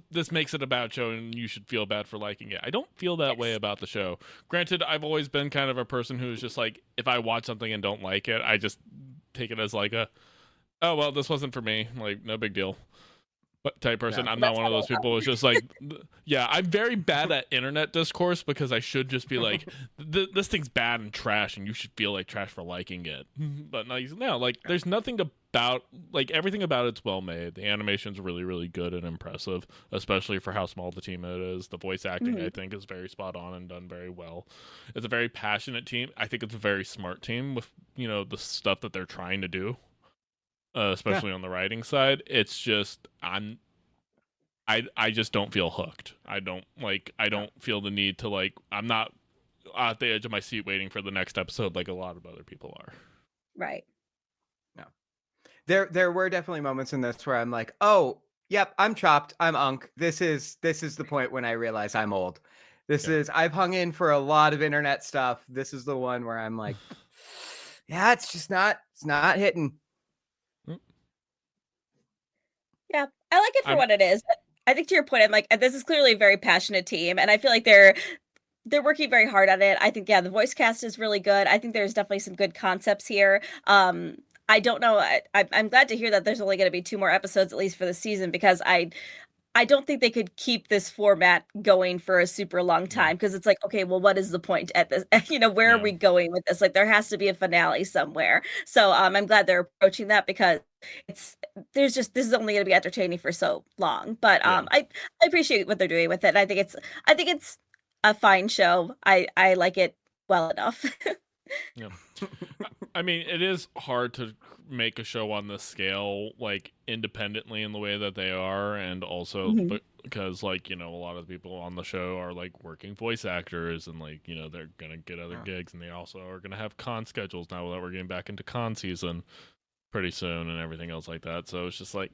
This makes it a bad show, and you should feel bad for liking it. I don't feel that way about the show. Granted, I've always been kind of a person who's just like, if I watch something and don't like it, I just take it as like a... oh, well, this wasn't for me. Like, no big deal. But type person. Yeah, I'm not one of those people who's just like, yeah, I'm very bad at internet discourse because I should just be like, this thing's bad and trash and you should feel like trash for liking it. But no, like, there's nothing about, like, everything about it's well made. The animation's really, really good and impressive, especially for how small the team it is. The voice acting, I think, is very spot on and done very well. It's a very passionate team. I think it's a very smart team with, the stuff that they're trying to do. Especially on the writing side. It's just I just don't feel hooked. I don't feel the need to, like, I'm not at the edge of my seat waiting for the next episode like a lot of other people are. Right. No. There were definitely moments in this where I'm like, oh, yep, I'm chopped. I'm unk. This is the point when I realize I'm old. I've hung in for a lot of internet stuff. This is the one where I'm like, yeah, it's not hitting. Yeah, I like it for what it is. I think to your point, I'm like, this is clearly a very passionate team, and I feel like they're working very hard on it. I think, the voice cast is really good. I think there's definitely some good concepts here. I don't know. I'm glad to hear that there's only going to be 2 more episodes at least for the season, because I don't think they could keep this format going for a super long time, because it's like, okay, well, what is the point at this? Where are we going with this? Like, there has to be a finale somewhere. So I'm glad they're approaching that, because this is only going to be entertaining for so long. But I appreciate what they're doing with it. I think it's a fine show. I like it well enough. Yeah. I mean, it is hard to make a show on this scale, like, independently in the way that they are, and also because, like, a lot of the people on the show are, like, working voice actors, and, like, they're gonna get other gigs, and they also are gonna have con schedules now that we're getting back into con season pretty soon and everything else like that. So it's just like,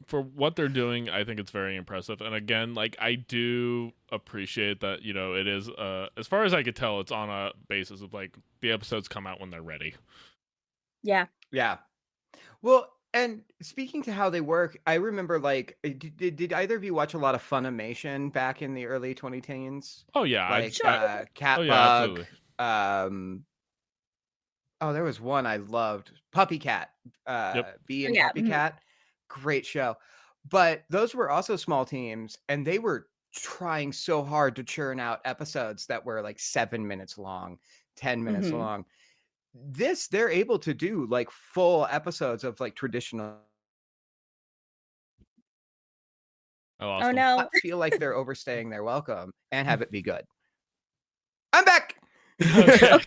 for what they're doing, I think it's very impressive. And again, like, I do appreciate that, it is, as far as I could tell, it's on a basis of, like, the episodes come out when they're ready. Yeah. Well, and speaking to how they work, I remember, like, did either of you watch a lot of Funimation back in the early 2010s? Oh yeah, like Sure. Catbug. Absolutely. There was one I loved, Puppy Cat. Bee and Puppy Cat, great show. But those were also small teams, and they were trying so hard to churn out episodes that were like 7 minutes long, 10 minutes long. They're able to do like full episodes of like traditional. Awesome. Oh no. I feel like they're overstaying their welcome and have it be good. I'm back. Okay.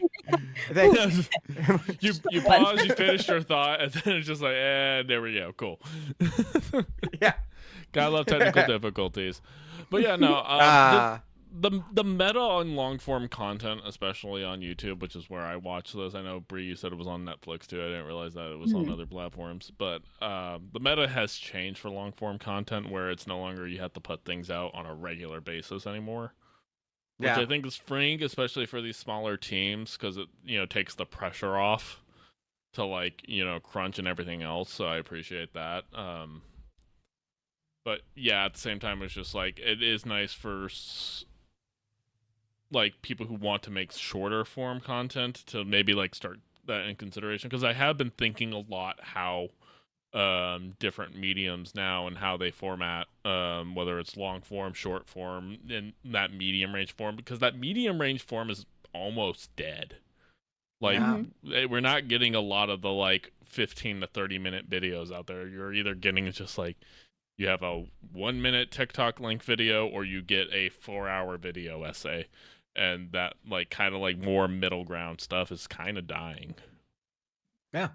You pause, you finished your thought, and then it's just like, there we go, cool. Yeah, gotta love technical difficulties. But yeah, no, the meta on long form content, especially on YouTube, which is where I watch this. I know Bree, you said it was on Netflix too. I didn't realize that it was on other platforms. But the meta has changed for long form content, where it's no longer you have to put things out on a regular basis anymore. Which I think is freeing, especially for these smaller teams, because it takes the pressure off to, like, crunch and everything else. So I appreciate that. But yeah, at the same time, it's just like, it is nice for like people who want to make shorter form content to maybe like start that in consideration, because I have been thinking a lot how different mediums now and how they format, whether it's long form, short form, and that medium range form, because that medium range form is almost dead. Like, we're not getting a lot of the like 15 to 30 minute videos out there. You're either getting just like, you have a 1 minute TikTok link video, or you get a 4-hour video essay, and that like kind of like more middle ground stuff is kind of dying. Yeah.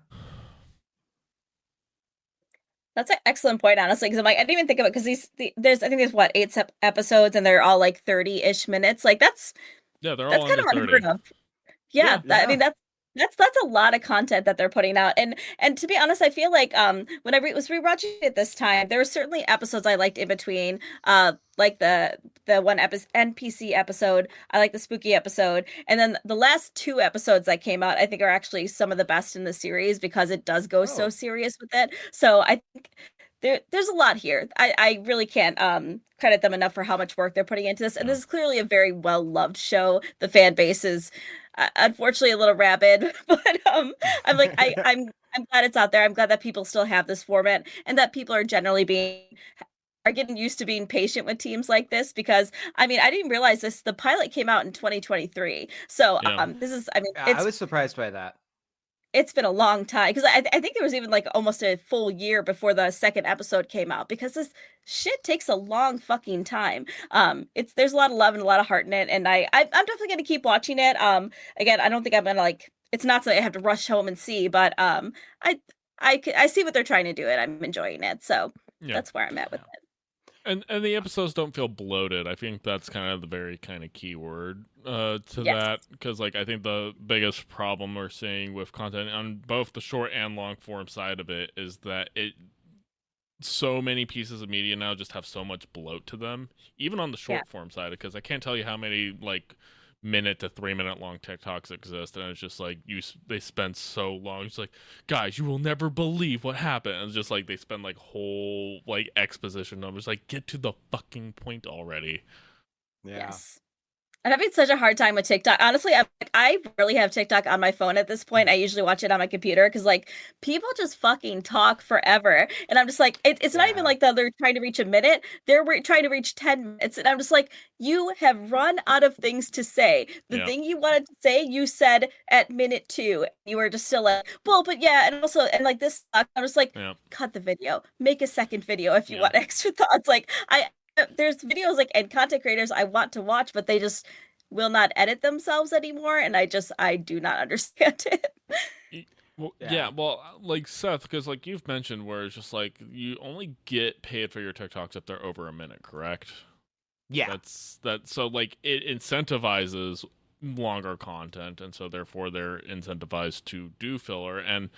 That's an excellent point, honestly, because I'm like, I didn't even think of it, because there's 8 episodes, and they're all like 30-ish minutes. Like, they're all kind of unheard of. Yeah, I mean, that's a lot of content that they're putting out, and to be honest, I feel like when I was rewatching it this time, there were certainly episodes I liked in between, like the one NPC episode. I like the spooky episode, and then the last 2 episodes that came out, I think, are actually some of the best in the series, because it does go so serious with it. So I think there's a lot here. I really can't credit them enough for how much work they're putting into this, and this is clearly a very well loved show. The fan base is unfortunately a little rabid, but I'm like, I'm glad it's out there. I'm glad that people still have this format, and that people are generally getting used to being patient with teams like this, because I mean, I didn't realize this. The pilot came out in 2023, so this is, I mean, I was surprised by that. It's been a long time, because I think there was even like almost a full year before the second episode came out, because this shit takes a long fucking time. There's a lot of love and a lot of heart in it, and I'm definitely gonna keep watching it. Again, I don't think I'm gonna like. It's not something I have to rush home and see, but I see what they're trying to do, and I'm enjoying it. So that's where I'm at with it. And the episodes don't feel bloated. I think that's kind of the very kind of key word to that, because like I think the biggest problem we're seeing with content on both the short and long form side of it is that so many pieces of media now just have so much bloat to them, even on the short form side, because I can't tell you how many like minute to 3 minute long TikToks exist, and it's just like they spend so long. It's like, guys, you will never believe what happened. And it's just like they spend like whole like exposition numbers. Like, get to the fucking point already. Yeah. Yes. I'm having such a hard time with TikTok. Honestly, I rarely have TikTok on my phone at this point. I usually watch it on my computer because, like, people just fucking talk forever. And I'm just like, it's not even like that they're trying to reach a minute. They're trying to reach 10 minutes. And I'm just like, you have run out of things to say. The thing you wanted to say, you said at minute 2. You were just still like, well, but yeah. And also, and like this, I'm just like, cut the video, make a second video if you want extra thoughts. Like, there's videos like and content creators I want to watch, but they just will not edit themselves anymore, and I do not understand it. Well, like Seth, because like you've mentioned, where it's just like you only get paid for your TikToks if they're over a minute, correct? Yeah, so like it incentivizes longer content, and so therefore they're incentivized to do filler. And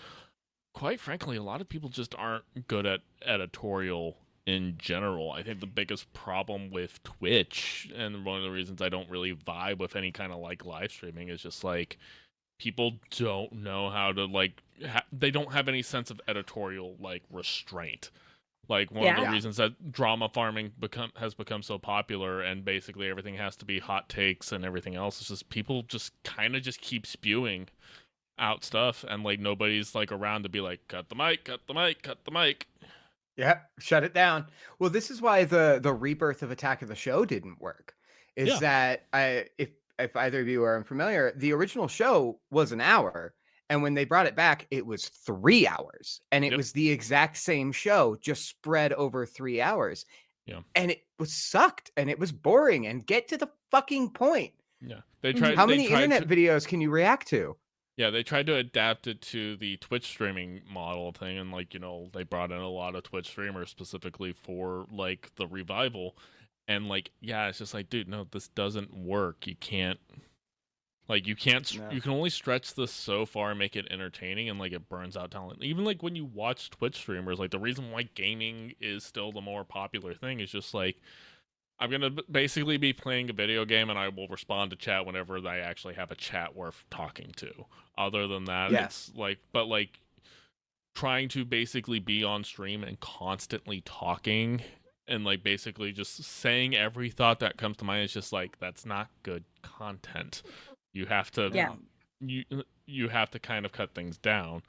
quite frankly, a lot of people just aren't good at editorial in general. I think the biggest problem with Twitch, and one of the reasons I don't really vibe with any kind of like live streaming, is just like people don't know how to like they don't have any sense of editorial like restraint. Like one of the reasons that drama farming has become so popular, and basically everything has to be hot takes and everything else, is just people just kind of just keep spewing out stuff, and like nobody's like around to be like, cut the mic, cut the mic, cut the mic. Yeah, shut it down. Well, this is why the rebirth of Attack of the Show didn't work. Is that if either of you are unfamiliar, the original show was an hour, and when they brought it back, it was 3 hours, and it was the exact same show, just spread over 3 hours. Yeah, and it was sucked, and it was boring. And get to the fucking point. Yeah, they tried. How many internet videos can you react to? Yeah, they tried to adapt it to the Twitch streaming model thing, and like, you know, they brought in a lot of Twitch streamers specifically for like the revival, and like, yeah, it's just like, dude, no, this doesn't work. You can't, like, you can only stretch this so far and make it entertaining, and like it burns out talent. Even like when you watch Twitch streamers, like the reason why gaming is still the more popular thing is just like, I'm going to basically be playing a video game, and I will respond to chat whenever I actually have a chat worth talking to. Other than that, it's like, but like trying to basically be on stream and constantly talking and like basically just saying every thought that comes to mind is just like, that's not good content. You have to, you have to kind of cut things down.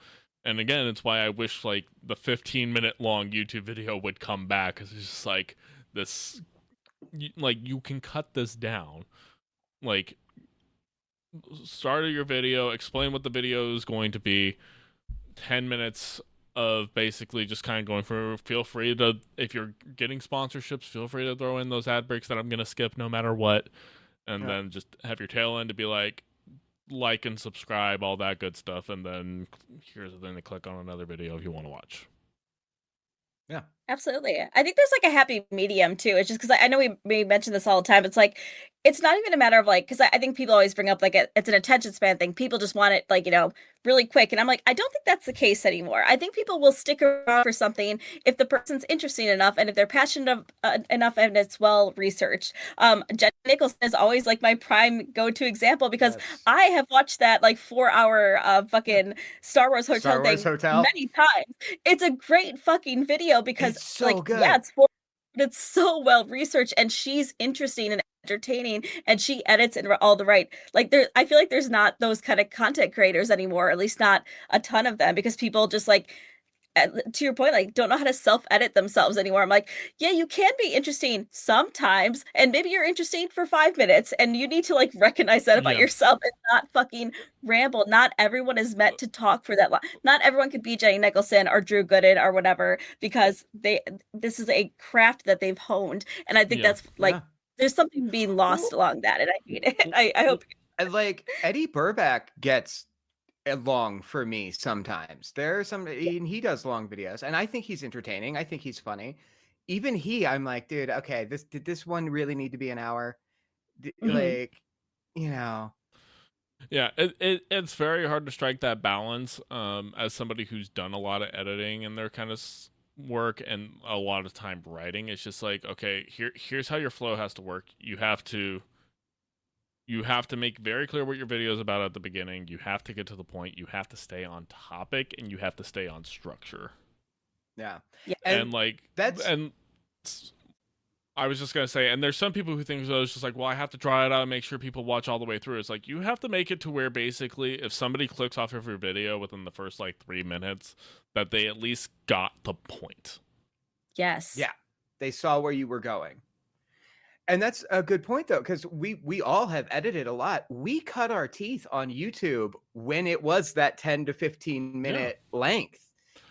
And again, it's why I wish like the 15-minute long YouTube video would come back, because it's just like this. Like, you can cut this down. Like, start your video, explain what the video is going to be, 10 minutes of basically just kind of going through. Feel free to, if you're getting sponsorships, feel free to throw in those ad breaks that I'm going to skip no matter what. And then just have your tail end to be like and subscribe, all that good stuff. And then here's the thing to click on another video if you want to watch. Yeah. Absolutely. I think there's like a happy medium too. It's just because I know we mention this all the time. It's like, it's not even a matter of like, because I think people always bring up like it's an attention span thing. People just want it like, you know, really quick. And I'm like, I don't think that's the case anymore. I think people will stick around for something if the person's interesting enough, and if they're passionate enough, and it's well researched. Jen Nicholson is always like my prime go-to example, because I have watched that like 4-hour fucking Star Wars Hotel thing many times. It's a great fucking video because it's so like, good. yeah, it's so well researched, and she's interesting and entertaining, and she edits in all the right, like, there, I feel like there's not those kind of content creators anymore, or at least not a ton of them, because people just like, to your point, like, don't know how to self-edit themselves anymore. I'm like, yeah, you can be interesting sometimes, and maybe you're interesting for 5 minutes, and you need to like recognize that about yourself and not fucking ramble. Not everyone is meant to talk for that long. Not everyone could be Jenny Nicholson or Drew Gooden or whatever, because this is a craft that they've honed, and I think that's like there's something being lost along that, and I hate it. I hope like Eddie Burback gets long for me sometimes. There are some, and he does long videos, and I think he's entertaining. I think he's funny. Even I'm like, dude, okay, did this one really need to be an hour? Like, you know. Yeah, it's very hard to strike that balance as somebody who's done a lot of editing in their kind of work and a lot of time writing. It's just like, okay, here's how your flow has to work. You have to make very clear what your video is about at the beginning. You have to get to the point. You have to stay on topic, and you have to stay on structure. Yeah. And like that's I was just gonna say, and there's some people who think, it's just like, well, I have to draw it out and make sure people watch all the way through. It's like, you have to make it to where basically, if somebody clicks off of your video within the first like 3 minutes, that they at least got the point. Yes. Yeah, they saw where you were going. And that's a good point, though, because we all have edited a lot. We cut our teeth on YouTube when it was that 10 to 15 minute length.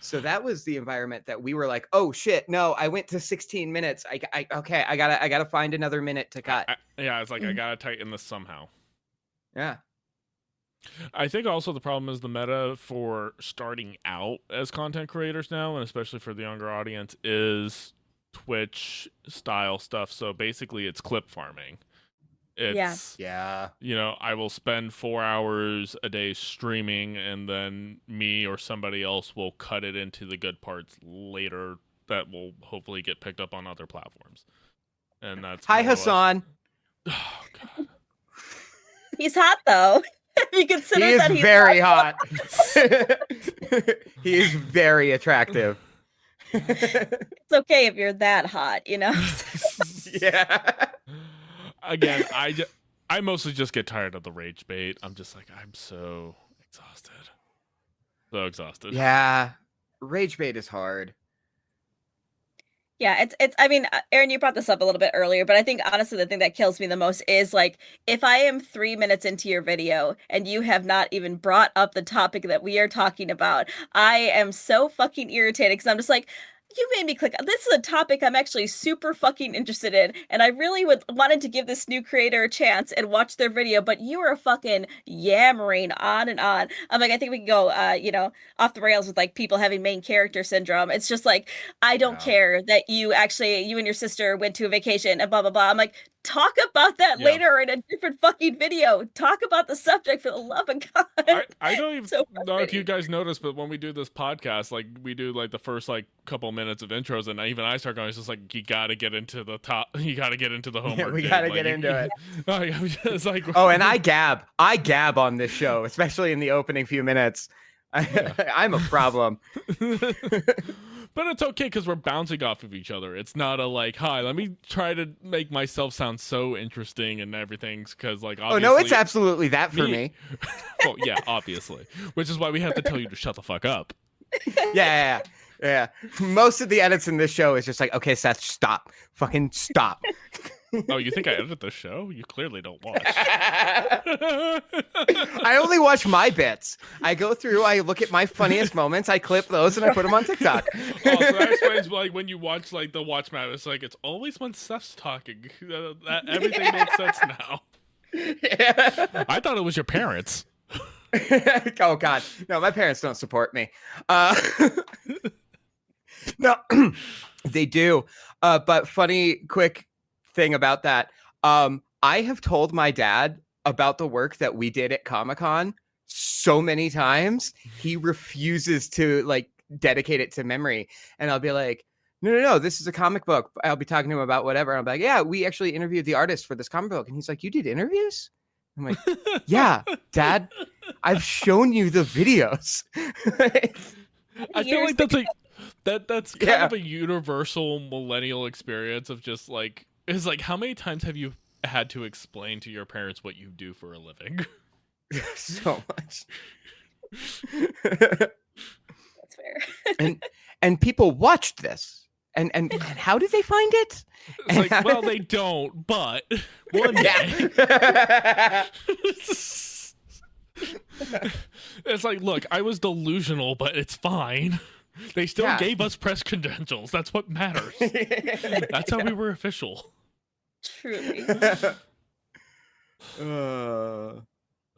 So that was the environment that we were like, oh shit, no, I went to 16 minutes. I gotta find another minute to cut. It's like I gotta tighten this somehow. Yeah. I think also the problem is the meta for starting out as content creators now, and especially for the younger audience, is Twitch style stuff. So basically it's clip farming. It's I will spend 4 hours a day streaming, and then me or somebody else will cut it into the good parts later that will hopefully get picked up on other platforms. And that's Hi, Hassan. Oh god. He's hot though. You consider he is that he's very hot. He is very attractive. It's okay if you're that hot, you know? Yeah. Again, I mostly just get tired of the rage bait. I'm just like, I'm so exhausted. So exhausted. Yeah. Rage bait is hard. Yeah, it's I mean, Aaron, you brought this up a little bit earlier, but I think honestly the thing that kills me the most is like, if I am 3 minutes into your video and you have not even brought up the topic that we are talking about, I am so fucking irritated because I'm just like, you made me click. This is a topic I'm actually super fucking interested in, and I really wanted to give this new creator a chance and watch their video, but you are fucking yammering on and on. I'm like, I think we can go, off the rails with like people having main character syndrome. It's just like, I don't care that you and your sister went to a vacation and blah, blah, blah. I'm like, talk about that later in a different fucking video. Talk about the subject, for the love of God. I don't even know if you guys notice, but when we do this podcast, like we do like the first like couple minutes of intros, and even I start going, it's just like, you gotta get into the top, you gotta get into the homework. We gotta get into it. It's like, and I gab on this show, especially in the opening few minutes. I'm a problem. But it's okay because we're bouncing off of each other. It's not a like, hi, let me try to make myself sound so interesting and everything. Because like, obviously, no, it's absolutely that for me. Well, yeah, obviously, which is why we have to tell you to shut the fuck up. Yeah. Most of the edits in this show is just like, okay, Seth, stop, fucking stop. Oh, you think I edit the show? You clearly don't watch. I only watch my bits. I go through, I look at my funniest moments, I clip those, and I put them on TikTok. Oh, so that explains like when you watch like the watch map, it's like it's always when Seth's talking. That everything makes sense now. Yeah. I thought it was your parents. Oh God, no, my parents don't support me. No, they do. But funny, quick thing about that. I have told my dad about the work that we did at Comic-Con so many times. He refuses to like dedicate it to memory. And I'll be like, no, this is a comic book. I'll be talking to him about whatever. And I'm like, yeah, we actually interviewed the artist for this comic book. And he's like, you did interviews? I'm like, yeah, Dad, I've shown you the videos. I feel like that's kind of a universal millennial experience of just like, it's like, how many times have you had to explain to your parents what you do for a living? So much. That's fair. and people watched this. And how did they find it? It's like, well, they don't, but one day. It's like, look, I was delusional, but it's fine. They still gave us press credentials. That's what matters. That's how we were official. Truly.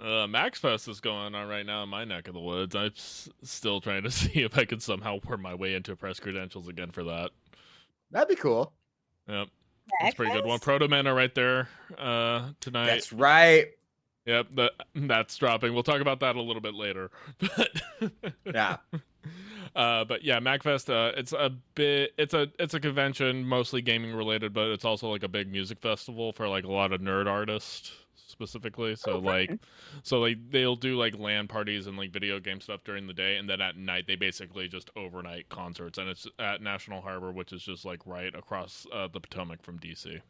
MaxFest is going on right now in my neck of the woods. I'm still trying to see if I can somehow work my way into press credentials again for that. That'd be cool. Yep. That's a pretty good one. Proto Men are right there tonight. That's right. Yep, that's dropping. We'll talk about that a little bit later. But yeah. But yeah, MagFest, it's a convention, mostly gaming related, but it's also like a big music festival for like a lot of nerd artists. specifically. So fun. they'll do like LAN parties and like video game stuff during the day, and then at night they basically just overnight concerts, and it's at National Harbor, which is just like right across the Potomac from DC.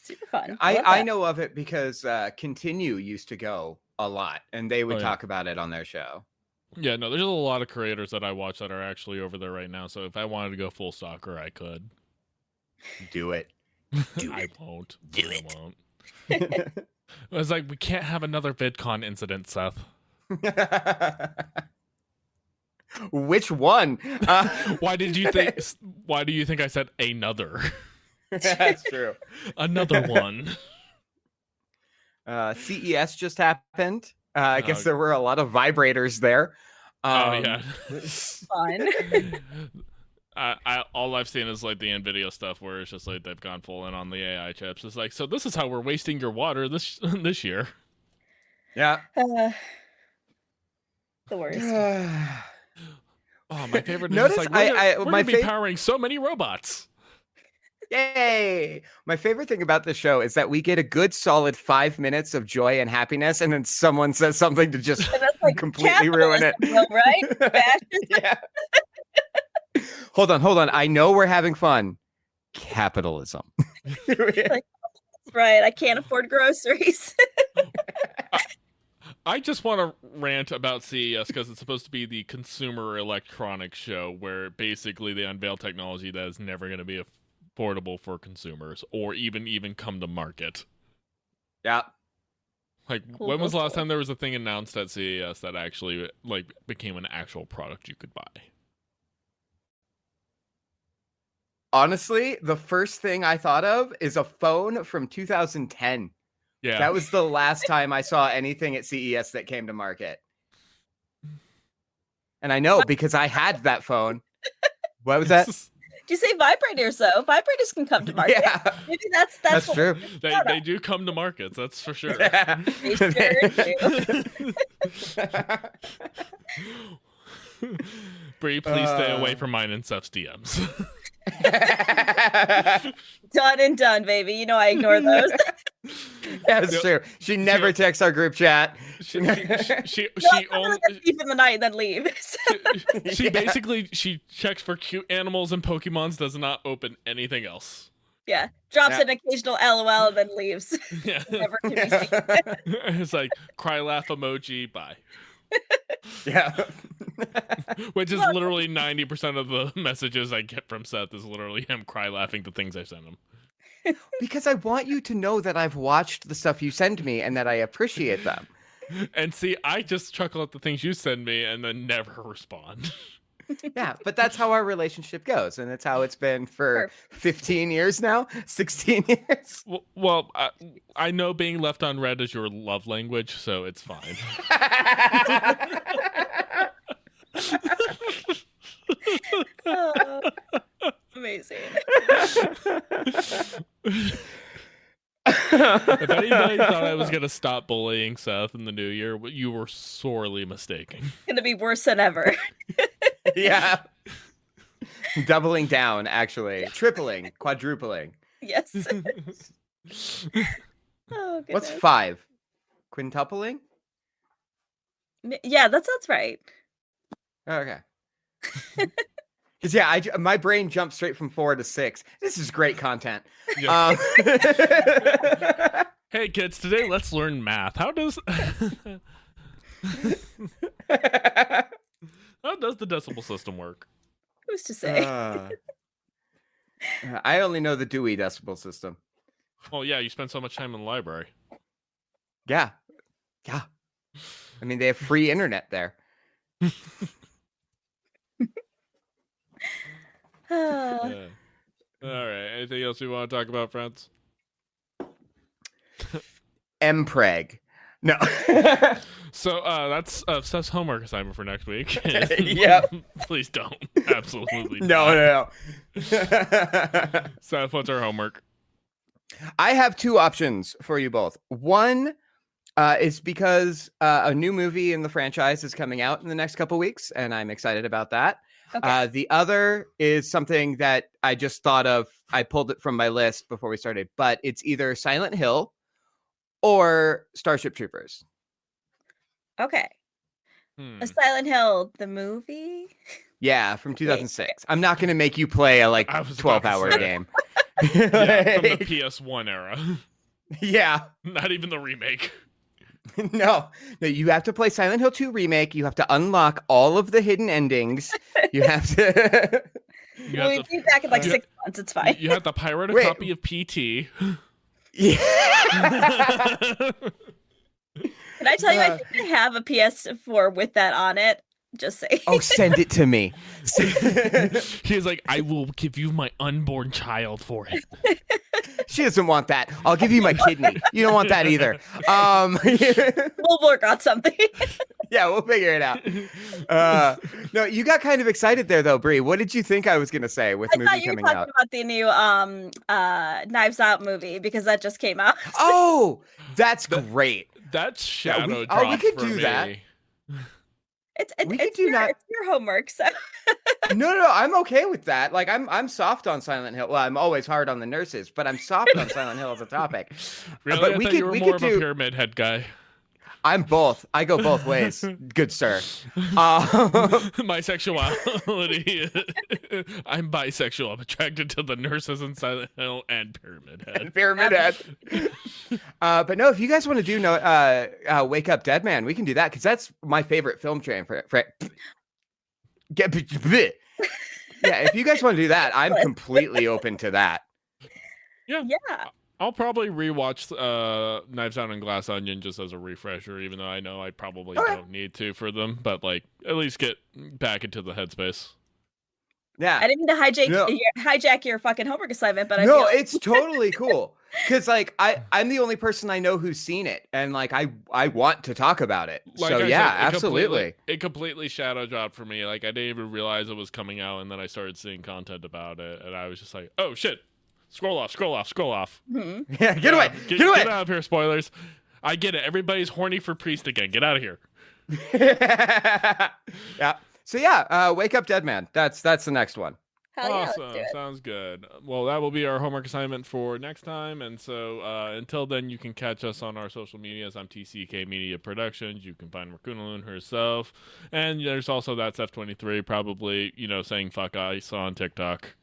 Super fun. I know of it because Continue used to go a lot, and they would talk about it on their show. Yeah, no, there's a lot of creators that I watch that are actually over there right now. So if I wanted to go full soccer, I could. Do it. I won't. I won't. It was like, we can't have another VidCon incident, Seth. Which one? Why do you think I said another? That's true. Another one. CES just happened. I guess there were a lot of vibrators there. Yeah. Fun. All I've seen is like the NVIDIA stuff where it's just like they've gone full in on the AI chips. It's like, so this is how we're wasting your water this year. Yeah. The worst. Oh, my favorite. Notice is like, we're gonna be favorite powering so many robots. Yay! My favorite thing about the show is that we get a good solid 5 minutes of joy and happiness, and then someone says something to just like completely ruin it. Though, right? Yeah. Hold on. I know we're having fun. Capitalism. Like, that's right. I can't afford groceries. I just want to rant about CES because it's supposed to be the consumer electronics show where basically they unveil technology that is never going to be affordable for consumers or even come to market. Yeah. Like, when was the last time there was a thing announced at CES that actually like became an actual product you could buy? Honestly, the first thing I thought of is a phone from 2010. Yeah. That was the last time I saw anything at CES that came to market. And I know because I had that phone. What was that? Do you say vibrators though? Vibrators can come to market. Yeah. Maybe that's true. They do come to markets, that's for sure. Yeah. They sure do. Bree, please stay away from mine and Steph's DMs. Done and done, baby. You know I ignore those. That's true. She never texts our group chat. She only leave in the night and then leave. She basically checks for cute animals and Pokemons, does not open anything else. Yeah, drops an occasional LOL and then leaves. Yeah. Never can be seen. It's like cry laugh emoji, bye. Yeah. Which is literally 90% of the messages I get from Seth is literally him cry laughing the things I send him. Because I want you to know that I've watched the stuff you send me and that I appreciate them. And see, I just chuckle at the things you send me and then never respond. Yeah, but that's how our relationship goes, and it's how it's been for 15 years now, 16 years. Well, I know being left unread is your love language, so it's fine. Oh, amazing. If anybody thought I was going to stop bullying Seth in the new year, you were sorely mistaken. It's going to be worse than ever. Yeah. Doubling down, actually. Tripling, quadrupling. Yes. Oh, goodness. What's 5? Quintupling? Yeah, that sounds right. Okay. Because yeah, my brain jumped straight from 4 to 6. This is great content. Yeah. Hey kids, today let's learn math. How does the decimal system work? Who's to say? I only know the Dewey Decimal System. Oh yeah, you spend so much time in the library. Yeah. I mean, they have free internet there. Yeah. All right. Anything else you want to talk about, friends? Mpreg. No. So that's Seth's homework assignment for next week. Yep. Please don't. Absolutely No. Seth, what's our homework? I have 2 options for you both. One is because a new movie in the franchise is coming out in the next couple weeks, and I'm excited about that. Okay. The other is something that I just thought of. I pulled it from my list before we started, but it's either Silent Hill or Starship Troopers. Okay. Hmm. A Silent Hill, the movie? Yeah, from 2006. I'm not going to make you play a like I was about to 12-hour say. game. Yeah, from the PS1 era. Yeah. Not even the remake. No, you have to play Silent Hill 2 Remake. You have to unlock all of the hidden endings. You have to... We'll be back in like 6 months. It's fine. You have to pirate a Wait. copy of PT. Yeah. Can I tell you, I think I have a PS4 with that on it. Just say. Oh, send it to me. He's like, I will give you my unborn child for it. She doesn't want that. I'll give you my kidney. You don't want that either. We'll work on something. Yeah, we'll figure it out. No, you got kind of excited there, though, Brie. What did you think I was going to say with I movie thought you were coming talking out? about the new Knives Out movie because that just came out. Oh, that's great. That's shadow we drop could for do me. that. We could It's do that. it's your homework, so No, I'm okay with that. Like, I'm soft on Silent Hill. Well, I'm always hard on the nurses, but I'm soft on Silent Hill as a topic. Really? But I we thought could you were we more could of a do. Pyramid Head guy. I'm both. I go both ways, good sir. My sexuality. I'm bisexual. I'm attracted to the nurses in Silent Hill and Pyramid Head. Pyramid Head. But no, if you guys want to do Wake Up Dead Man, we can do that because that's my favorite film train for yeah, if you guys want to do that, I'm completely open to that. Yeah. yeah. I'll probably rewatch Knives Out and Glass Onion just as a refresher, even though I know I probably don't need to for them, but like at least get back into the headspace. Yeah. I didn't mean to hijack your fucking homework assignment, but No, it's totally cool. Because like I'm the only person I know who's seen it, and like I want to talk about it. Like so I yeah, said, absolutely. It completely shadow dropped for me. Like I didn't even realize it was coming out, and then I started seeing content about it, and I was just like, oh shit. Scroll off. Mhm. Yeah, get away. Get away. Get out of here, spoilers. I get it. Everybody's horny for Priest again. Get out of here. Yeah. So yeah, Wake Up Dead Man. That's the next one. Hell yeah, let's Awesome. do it. Sounds good. Well, that will be our homework assignment for next time. And so until then, you can catch us on our social medias. I'm TCK Media Productions. You can find Rakunaloon herself. And there's also That's F23, probably, saying fuck ice on TikTok.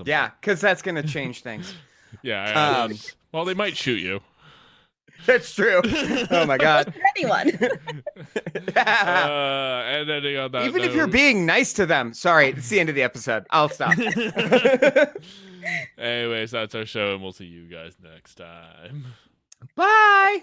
Yeah, because that's going to change things. Yeah. Well, they might shoot you. That's true. Oh, my God. Anyone. And ending on that Even note, if you're being nice to them. Sorry, it's the end of the episode. I'll stop. Anyways, that's our show, and we'll see you guys next time. Bye.